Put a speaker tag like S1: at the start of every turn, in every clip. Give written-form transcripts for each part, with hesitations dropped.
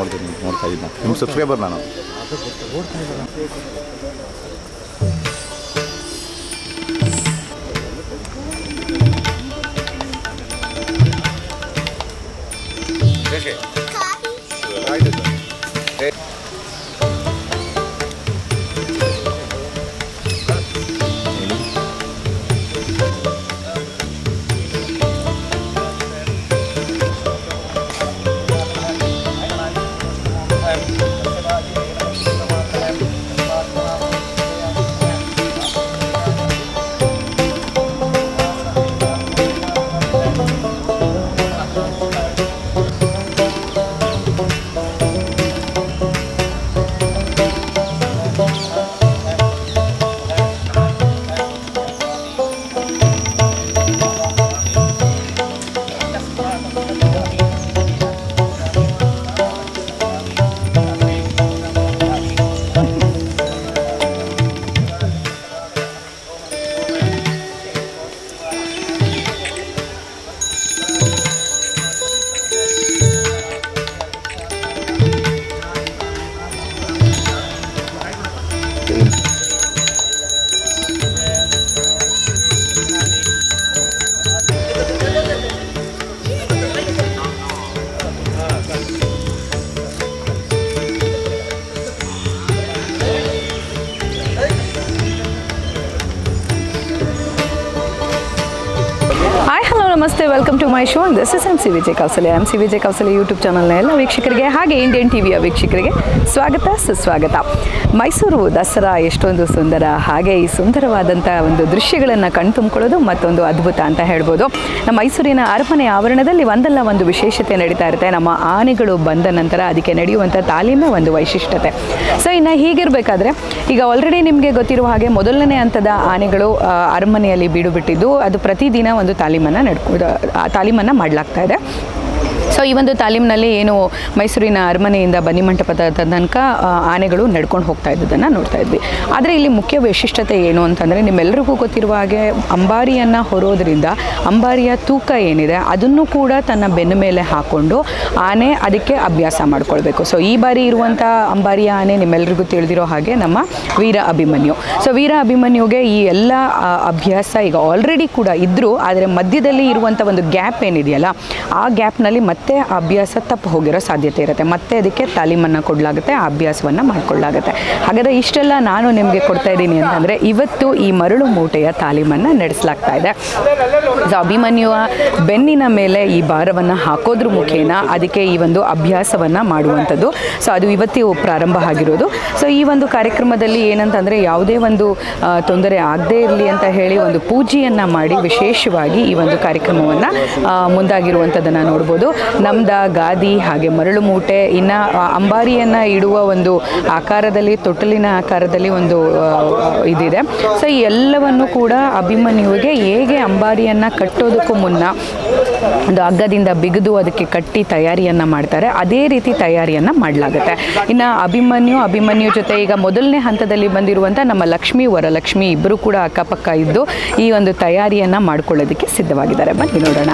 S1: ನೋಡ್ತಾ ಇದ್ದೀನಿ ನಿಮ್ಮ ಸಬ್ಸ್ಕ್ರೈಬರ್ ನಾನು.
S2: ನಮಸ್ತೆ, welcome to my show. This is MC Vijay Kausalya. MC Vijay Kausalya YouTube ಚಾನಲ್ನ ಎಲ್ಲ ವೀಕ್ಷಕರಿಗೆ ಹಾಗೆ ಇಂಡಿಯನ್ ಟಿವಿಯ ವೀಕ್ಷಕರಿಗೆ ಸ್ವಾಗತ ಸುಸ್ವಾಗತ. ಮೈಸೂರು ದಸರಾ ಎಷ್ಟೊಂದು ಸುಂದರ, ಹಾಗೆ ಈ ಸುಂದರವಾದಂಥ ಒಂದು ದೃಶ್ಯಗಳನ್ನು ಕಣ್ತುಂಬಿಕೊಳ್ಳೋದು ಮತ್ತೊಂದು ಅದ್ಭುತ ಅಂತ ಹೇಳ್ಬೋದು. ನಮ್ಮ ಮೈಸೂರಿನ ಅರಮನೆ ಆವರಣದಲ್ಲಿ ಒಂದಲ್ಲ ಒಂದು ವಿಶೇಷತೆ ನಡೀತಾ ಇರುತ್ತೆ. ನಮ್ಮ ಆನೆಗಳು ಬಂದ ನಂತರ ಅದಕ್ಕೆ ನಡೆಯುವಂಥ ತಾಲೀಮೇ ಒಂದು ವೈಶಿಷ್ಟ್ಯತೆ. ಸೊ ಇನ್ನು ಹೀಗಿರಬೇಕಾದ್ರೆ ಈಗ ಆಲ್ರೆಡಿ ನಿಮಗೆ ಗೊತ್ತಿರುವ ಹಾಗೆ ಮೊದಲನೇ ಹಂತದ ಆನೆಗಳು ಅರಮನೆಯಲ್ಲಿ ಬೀಡು ಬಿಟ್ಟಿದ್ದು, ಅದು ಪ್ರತಿದಿನ ಒಂದು ತಾಲೀಮನ್ನು ಮಾಡಲಾಗ್ತಾ ಇದೆ. ಸೊ ಈ ಒಂದು ತಾಲೀಮಿನಲ್ಲಿ ಏನು ಮೈಸೂರಿನ ಅರಮನೆಯಿಂದ ಬನ್ನಿಮಂಟಪದ ತನಕ ಆನೆಗಳು ನಡ್ಕೊಂಡು ಹೋಗ್ತಾ ಇದ್ದದನ್ನು ನೋಡ್ತಾ ಇದ್ವಿ. ಆದರೆ ಇಲ್ಲಿ ಮುಖ್ಯ ವೈಶಿಷ್ಟ್ಯತೆ ಏನು ಅಂತಂದರೆ, ನಿಮ್ಮೆಲ್ಲರಿಗೂ ಗೊತ್ತಿರುವ ಹಾಗೆ ಅಂಬಾರಿಯನ್ನು ಹೊರೋದ್ರಿಂದ ಅಂಬಾರಿಯ ತೂಕ ಏನಿದೆ ಅದನ್ನು ಕೂಡ ತನ್ನ ಬೆನ್ನ ಮೇಲೆ ಹಾಕ್ಕೊಂಡು ಆನೆ ಅದಕ್ಕೆ ಅಭ್ಯಾಸ ಮಾಡ್ಕೊಳ್ಬೇಕು. ಸೊ ಈ ಬಾರಿ ಇರುವಂಥ ಅಂಬಾರಿಯ ಆನೆ ನಿಮ್ಮೆಲ್ಲರಿಗೂ ತಿಳಿದಿರೋ ಹಾಗೆ ನಮ್ಮ ವೀರ ಅಭಿಮನ್ಯು. ಸೊ ವೀರ ಅಭಿಮನ್ಯುಗೆ ಈ ಎಲ್ಲ ಅಭ್ಯಾಸ ಈಗ ಆಲ್ರೆಡಿ ಕೂಡ ಇದ್ದರೂ, ಆದರೆ ಮಧ್ಯದಲ್ಲಿ ಇರುವಂಥ ಒಂದು ಗ್ಯಾಪ್ ಏನಿದೆಯಲ್ಲ, ಆ ಗ್ಯಾಪ್ನಲ್ಲಿ ಮತ್ತೆ ಅಭ್ಯಾಸ ತಪ್ಪು ಹೋಗಿರೋ ಸಾಧ್ಯತೆ ಇರುತ್ತೆ. ಮತ್ತೆ ಅದಕ್ಕೆ ತಾಲೀಮನ್ನು ಕೊಡಲಾಗುತ್ತೆ, ಆ ಅಭ್ಯಾಸವನ್ನು ಮಾಡಿಕೊಳ್ಳಲಾಗುತ್ತೆ. ಹಾಗಾದರೆ ಇಷ್ಟೆಲ್ಲ ನಾನು ನಿಮಗೆ ಕೊಡ್ತಾ ಇದ್ದೀನಿ ಅಂತಂದರೆ, ಇವತ್ತು ಈ ಮರಳು ಮೂಟೆಯ ತಾಲೀಮನ್ನು ನಡೆಸಲಾಗ್ತಾ ಇದೆ. ಸೊ ಅಭಿಮನ್ಯುವ ಬೆನ್ನಿನ ಮೇಲೆ ಈ ಭಾರವನ್ನು ಹಾಕೋದ್ರ ಮುಖೇನ ಅದಕ್ಕೆ ಈ ಒಂದು ಅಭ್ಯಾಸವನ್ನು ಮಾಡುವಂಥದ್ದು. ಸೊ ಅದು ಇವತ್ತು ಪ್ರಾರಂಭ ಆಗಿರೋದು. ಸೊ ಈ ಒಂದು ಕಾರ್ಯಕ್ರಮದಲ್ಲಿ ಏನಂತಂದರೆ, ಯಾವುದೇ ಒಂದು ತೊಂದರೆ ಆಗದೇ ಇರಲಿ ಅಂತ ಹೇಳಿ ಒಂದು ಪೂಜೆಯನ್ನು ಮಾಡಿ ವಿಶೇಷವಾಗಿ ಈ ಒಂದು ಕಾರ್ಯಕ್ರಮವನ್ನು ಮುಂದಾಗಿರುವಂಥದ್ದನ್ನು ನೋಡ್ಬೋದು. ನಮ್ದ ಗಾದಿ ಹಾಗೆ ಮರಳು ಮೂಟೆ, ಇನ್ನು ಅಂಬಾರಿಯನ್ನು ಇಡುವ ಒಂದು ಆಕಾರದಲ್ಲಿ, ತೊಟ್ಟಲಿನ ಆಕಾರದಲ್ಲಿ ಒಂದು ಇದಿದೆ. ಸೊ ಈ ಎಲ್ಲವನ್ನು ಕೂಡ ಅಭಿಮನ್ಯುವಿಗೆ ಹೇಗೆ ಅಂಬಾರಿಯನ್ನು ಕಟ್ಟೋದಕ್ಕೂ ಮುನ್ನ ಒಂದು ಹಗ್ಗದಿಂದ ಬಿಗಿದು ಅದಕ್ಕೆ ಕಟ್ಟಿ ತಯಾರಿಯನ್ನು ಮಾಡ್ತಾರೆ, ಅದೇ ರೀತಿ ತಯಾರಿಯನ್ನು ಮಾಡಲಾಗುತ್ತೆ. ಇನ್ನು ಅಭಿಮನ್ಯು ಜೊತೆ ಈಗ ಮೊದಲನೇ ಹಂತದಲ್ಲಿ ಬಂದಿರುವಂಥ ನಮ್ಮ ಲಕ್ಷ್ಮೀ ವರಲಕ್ಷ್ಮಿ ಇಬ್ಬರು ಕೂಡ ಅಕ್ಕಪಕ್ಕ ಇದ್ದು ಈ ಒಂದು ತಯಾರಿಯನ್ನು ಮಾಡ್ಕೊಳ್ಳೋದಕ್ಕೆ ಸಿದ್ಧವಾಗಿದ್ದಾರೆ. ಬನ್ನಿ ನೋಡೋಣ.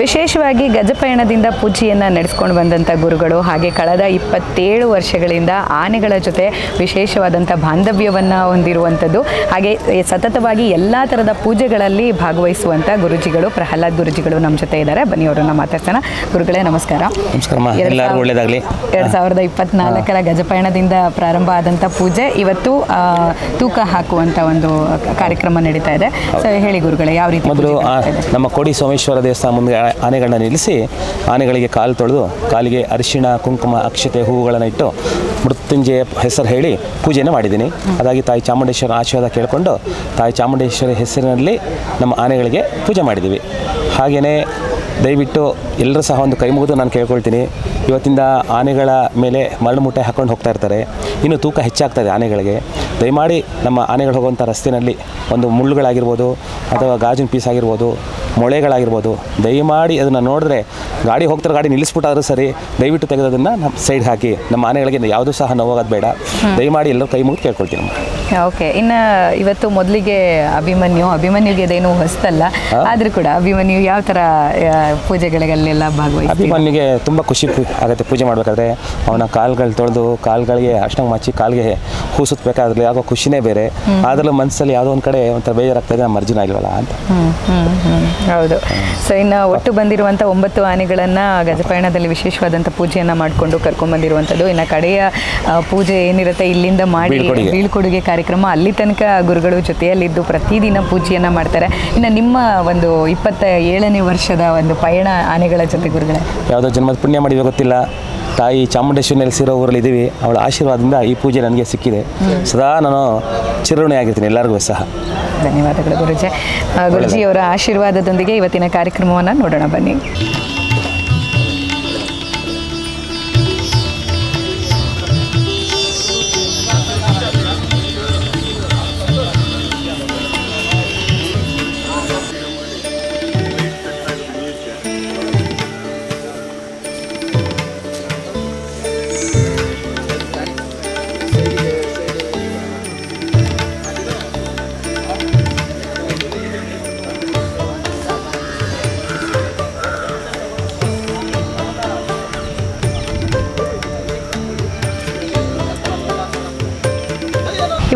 S2: ವಿಶೇಷವಾಗಿ ಗಜಪಯಣದಿಂದ ಪೂಜೆಯನ್ನು ನಡೆಸ್ಕೊಂಡು ಬಂದಂಥ ಗುರುಗಳು, ಹಾಗೆ ಕಳೆದ 27 ವರ್ಷಗಳಿಂದ ಆನೆಗಳ ಜೊತೆ ವಿಶೇಷವಾದಂಥ ಬಾಂಧವ್ಯವನ್ನು ಹೊಂದಿರುವಂಥದ್ದು, ಹಾಗೆ ಸತತವಾಗಿ ಎಲ್ಲ ಥರದ ಪೂಜೆಗಳಲ್ಲಿ ಭಾಗವಹಿಸುವಂಥ ಗುರುಜಿಗಳು, ಪ್ರಹ್ಲಾದ್ ಗುರುಜಿಗಳು ನಮ್ಮ ಜೊತೆ ಇದ್ದಾರೆ. ಬನ್ನಿ ಅವರನ್ನು ಮಾತಾಡ್ಸೋಣ. ಗುರುಗಳೇ ನಮಸ್ಕಾರ.
S3: ಎಲ್ಲರಿಗೂ ಒಳ್ಳೆಯದಾಗಲಿ.
S2: 2024 ಗಜಪಯಣದಿಂದ ಪ್ರಾರಂಭ ಆದಂಥ ಪೂಜೆ ಇವತ್ತು ತೂಕ ಹಾಕುವಂಥ ಒಂದು ಕಾರ್ಯಕ್ರಮ ನಡೀತಾ ಇದೆ. ಸೊ ಹೇಳಿ ಗುರುಗಳೇ, ಯಾವ ರೀತಿ?
S3: ಮೊದಲು ನಮ್ಮ ಕೋಡಿ ಸೋಮೇಶ್ವರ ದೇವಸ್ಥಾನ ಮುಂದೆ ಆನೆಗಳನ್ನ ನಿಲ್ಲಿಸಿ ಆನೆಗಳಿಗೆ ಕಾಲು ತೊಳೆದು ಕಾಲಿಗೆ ಅರಿಶಿಣ, ಕುಂಕುಮ, ಅಕ್ಷತೆ, ಹೂವುಗಳನ್ನು ಇಟ್ಟು ಮೃತ್ಯುಂಜಯ ಹೆಸರು ಹೇಳಿ ಪೂಜೆಯನ್ನು ಮಾಡಿದ್ದೀನಿ. ಅದಾಗಿ ತಾಯಿ ಚಾಮುಂಡೇಶ್ವರ ಆಶೀರ್ವಾದ ಕೇಳಿಕೊಂಡು ತಾಯಿ ಚಾಮುಂಡೇಶ್ವರಿ ಹೆಸರಿನಲ್ಲಿ ನಮ್ಮ ಆನೆಗಳಿಗೆ ಪೂಜೆ ಮಾಡಿದ್ದೀವಿ. ಹಾಗೆಯೇ ದಯವಿಟ್ಟು ಎಲ್ಲರೂ ಸಹ ಒಂದು ಕೈ ಮುಗಿದು ನಾನು ಕೇಳ್ಕೊಳ್ತೀನಿ, ಇವತ್ತಿಂದ ಆನೆಗಳ ಮೇಲೆ ಮರಳು ಮೂಟೆ ಹಾಕ್ಕೊಂಡು ಹೋಗ್ತಾ ಇರ್ತಾರೆ. ಇನ್ನು ತೂಕ ಹೆಚ್ಚಾಗ್ತದೆ ಆನೆಗಳಿಗೆ. ದಯಮಾಡಿ ನಮ್ಮ ಆನೆಗಳು ಹೋಗುವಂಥ ರಸ್ತೆಯಲ್ಲಿ ಒಂದು ಮುಳ್ಳುಗಳಾಗಿರ್ಬೋದು ಅಥವಾ ಗಾಜಿನ ಪೀಸ್ ಆಗಿರ್ಬೋದು, ಮೊಳೆಗಳಾಗಿರ್ಬೋದು, ದಯಮಾಡಿ ಅದನ್ನು ನೋಡಿದ್ರೆ ಗಾಡಿ ಹೋಗ್ತಾರೆ, ಗಾಡಿ ನಿಲ್ಲಿಸ್ಬಿಟ್ಟಾದ್ರೂ ಸರಿ, ದಯವಿಟ್ಟು ತೆಗೆದೋದನ್ನು ನಮ್ಮ ಸೈಡ್ ಹಾಕಿ. ನಮ್ಮ ಆನೆಗಳಿಗೆ ಯಾವುದೂ ಸಹ ನೋವಾಗೋದು ಬೇಡ. ದಯಮಾಡಿ ಎಲ್ಲರೂ ಕೈ ಮುಗಿದು ಕೇಳ್ಕೊಳ್ತೀನಿ.
S2: ಓಕೆ. ಇನ್ನು ಇವತ್ತು ಮೊದಲಿಗೆ ಅಭಿಮನ್ಯುಗೆ ಅದೇನು ಹೊಸತಲ್ಲ, ಆದರೂ ಕೂಡ ಅಭಿಮನ್ಯು ಯಾವ ಥರ ಪೂಜೆಗಳಿಗೆಲ್ಲ ಭಾಗವಹಿಸಿ?
S3: ಅಭಿಮನ್ಯುಗೆ ತುಂಬ ಖುಷಿ ಆಗುತ್ತೆ ಪೂಜೆ ಮಾಡಬೇಕಾದ್ರೆ. ಅವನ ಕಾಲುಗಳು ತೊಳೆದು ಕಾಲುಗಳಿಗೆ ಅಷ್ಟಂಗೆ ಮಚ್ಚಿ ಕಾಲಿಗೆ ಹೂ ಸುತ್ತಬೇಕಾದ್ರೆ ಆಗೋ ಖುಷಿನೇ ಬೇರೆ. ಆದರೂ ಮನಸ್ಸಲ್ಲಿ ಯಾವುದೋ ಒಂದು ಕಡೆ ಒಂಥರ ಬೇಜಾರಾಗ್ತದೆ, ನಮ್ಮ ಅರ್ಜುನ ಆಗಿಲ್ವಲ್ಲ ಅಂತ.
S2: ಹೌದು. ಸೊ ಇನ್ನು ಒಟ್ಟು ಬಂದಿರುವಂಥ 9 ಆನೆಗಳನ್ನು ಗಜಪಯಣದಲ್ಲಿ ವಿಶೇಷವಾದಂಥ ಪೂಜೆಯನ್ನು ಮಾಡಿಕೊಂಡು ಕರ್ಕೊಂಡ್ಬಂದಿರುವಂಥದ್ದು. ಇನ್ನು ಕಡೆಯ ಪೂಜೆ ಏನಿರುತ್ತೆ ಇಲ್ಲಿಂದ ಮಾಡಿ ಬೀಳ್ಕೊಡುಗೆ ಕಾರ್ಯಕ್ರಮ, ಅಲ್ಲಿ ತನಕ ಗುರುಗಳು ಜೊತೆಯಲ್ಲಿದ್ದು ಪ್ರತಿದಿನ ಪೂಜೆಯನ್ನು ಮಾಡ್ತಾರೆ. ಇನ್ನು ನಿಮ್ಮ ಒಂದು 27ನೇ ವರ್ಷದ ಒಂದು ಪಯಣ ಆನೆಗಳ ಜೊತೆ ಗುರುಗಳೇ,
S3: ಯಾವುದೋ ಜನ್ಮದ ಪುಣ್ಯ ಮಾಡಿದ್ವಿ ಗೊತ್ತಿಲ್ಲ, ತಾಯಿ ಚಾಮುಂಡೇಶ್ವರಿ ನೆಲೆಸಿರೋ ಊರಲ್ಲಿ ಇದ್ದೀವಿ. ಅವಳ ಆಶೀರ್ವಾದದಿಂದ ಈ ಪೂಜೆ ನನಗೆ ಸಿಕ್ಕಿದೆ. ಸದಾ ನಾನು ಚಿರಋಣಿ ಆಗಿರ್ತೀನಿ ಎಲ್ಲರಿಗೂ ಸಹ.
S2: ಧನ್ಯವಾದಗಳು ಗುರುಜಿ. ಗುರುಜಿಯವರ ಆಶೀರ್ವಾದದೊಂದಿಗೆ ಇವತ್ತಿನ ಕಾರ್ಯಕ್ರಮವನ್ನು ನೋಡೋಣ ಬನ್ನಿ.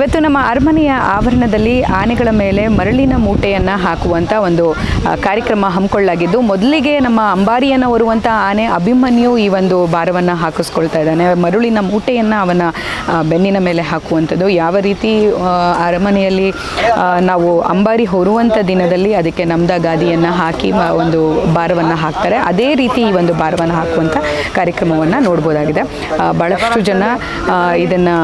S2: ಇವತ್ತು ನಮ್ಮ ಅರಮನೆಯ ಆವರಣದಲ್ಲಿ ಆನೆಗಳ ಮೇಲೆ ಮರಳಿನ ಮೂಟೆಯನ್ನು ಹಾಕುವಂಥ ಒಂದು ಕಾರ್ಯಕ್ರಮ ಹಮ್ಮಿಕೊಳ್ಳಲಾಗಿದ್ದು, ಮೊದಲಿಗೆ ನಮ್ಮ ಅಂಬಾರಿಯನ್ನು ಹೊರುವಂಥ ಆನೆ ಅಭಿಮನ್ಯು ಈ ಒಂದು ಭಾರವನ್ನು ಹಾಕಿಸ್ಕೊಳ್ತಾ ಇದ್ದಾನೆ. ಮರಳಿನ ಮೂಟೆಯನ್ನು ಅವನ ಬೆನ್ನಿನ ಮೇಲೆ ಹಾಕುವಂಥದ್ದು. ಯಾವ ರೀತಿ ಅರಮನೆಯಲ್ಲಿ ನಾವು ಅಂಬಾರಿ ಹೊರುವಂಥ ದಿನದಲ್ಲಿ ಅದಕ್ಕೆ ನಮ್ದ ಗಾದಿಯನ್ನು ಹಾಕಿ ಒಂದು ಭಾರವನ್ನು ಹಾಕ್ತಾರೆ, ಅದೇ ರೀತಿ ಈ ಒಂದು ಭಾರವನ್ನು ಹಾಕುವಂಥ ಕಾರ್ಯಕ್ರಮವನ್ನು ನೋಡ್ಬೋದಾಗಿದೆ. ಭಾಳಷ್ಟು ಜನ ಇದನ್ನು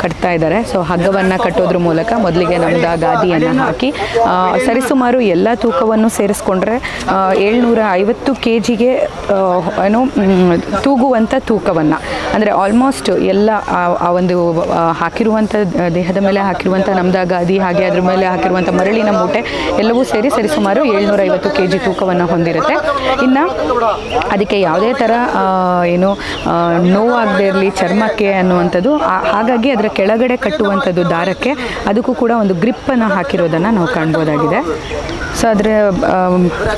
S2: ಕಟ್ತಾ ಇದ್ದಾರೆ. ಸೊ ಹಗ್ಗವನ್ನು ಕಟ್ಟೋದ್ರ ಮೂಲಕ ಮೊದಲಿಗೆ ನಮ್ದ ಗಾದಿಯನ್ನು ಹಾಕಿ ಸರಿಸುಮಾರು ಎಲ್ಲ ತೂಕವನ್ನು ಸೇರಿಸ್ಕೊಂಡ್ರೆ 750 kgಗೆ ಏನು ತೂಗುವಂಥ ತೂಕವನ್ನು, ಅಂದರೆ ಆಲ್ಮೋಸ್ಟ್ ಎಲ್ಲ ಆ ಒಂದು ಹಾಕಿರುವಂಥ ದೇಹದ ಮೇಲೆ ಹಾಕಿರುವಂಥ ನಮ್ದ ಗಾದಿ, ಹಾಗೆ ಅದ್ರ ಮೇಲೆ ಹಾಕಿರುವಂಥ ಮರಳಿನ ಮೂಟೆ ಎಲ್ಲವೂ ಸೇರಿ ಸರಿಸುಮಾರು 750 kg ತೂಕವನ್ನು ಹೊಂದಿರುತ್ತೆ. ಇನ್ನು ಅದಕ್ಕೆ ಯಾವುದೇ ಥರ ಏನು ನೋವಾಗದೇ ಇರಲಿ ಚರ್ಮಕ್ಕೆ ಅನ್ನುವಂಥದ್ದು, ಹಾಗಾಗಿ ಅದರ ಕೆಳಗಡೆ ಕಟ್ಟುವಂಥದ್ದು ದಾರಕ್ಕೆ ಅದಕ್ಕೂ ಕೂಡ ಒಂದು ಗ್ರಿಪ್ಪನ್ನು ಹಾಕಿರೋದನ್ನು ನಾವು ಕಾಣ್ಬೋದಾಗಿದೆ. ಸೊ ಅದರ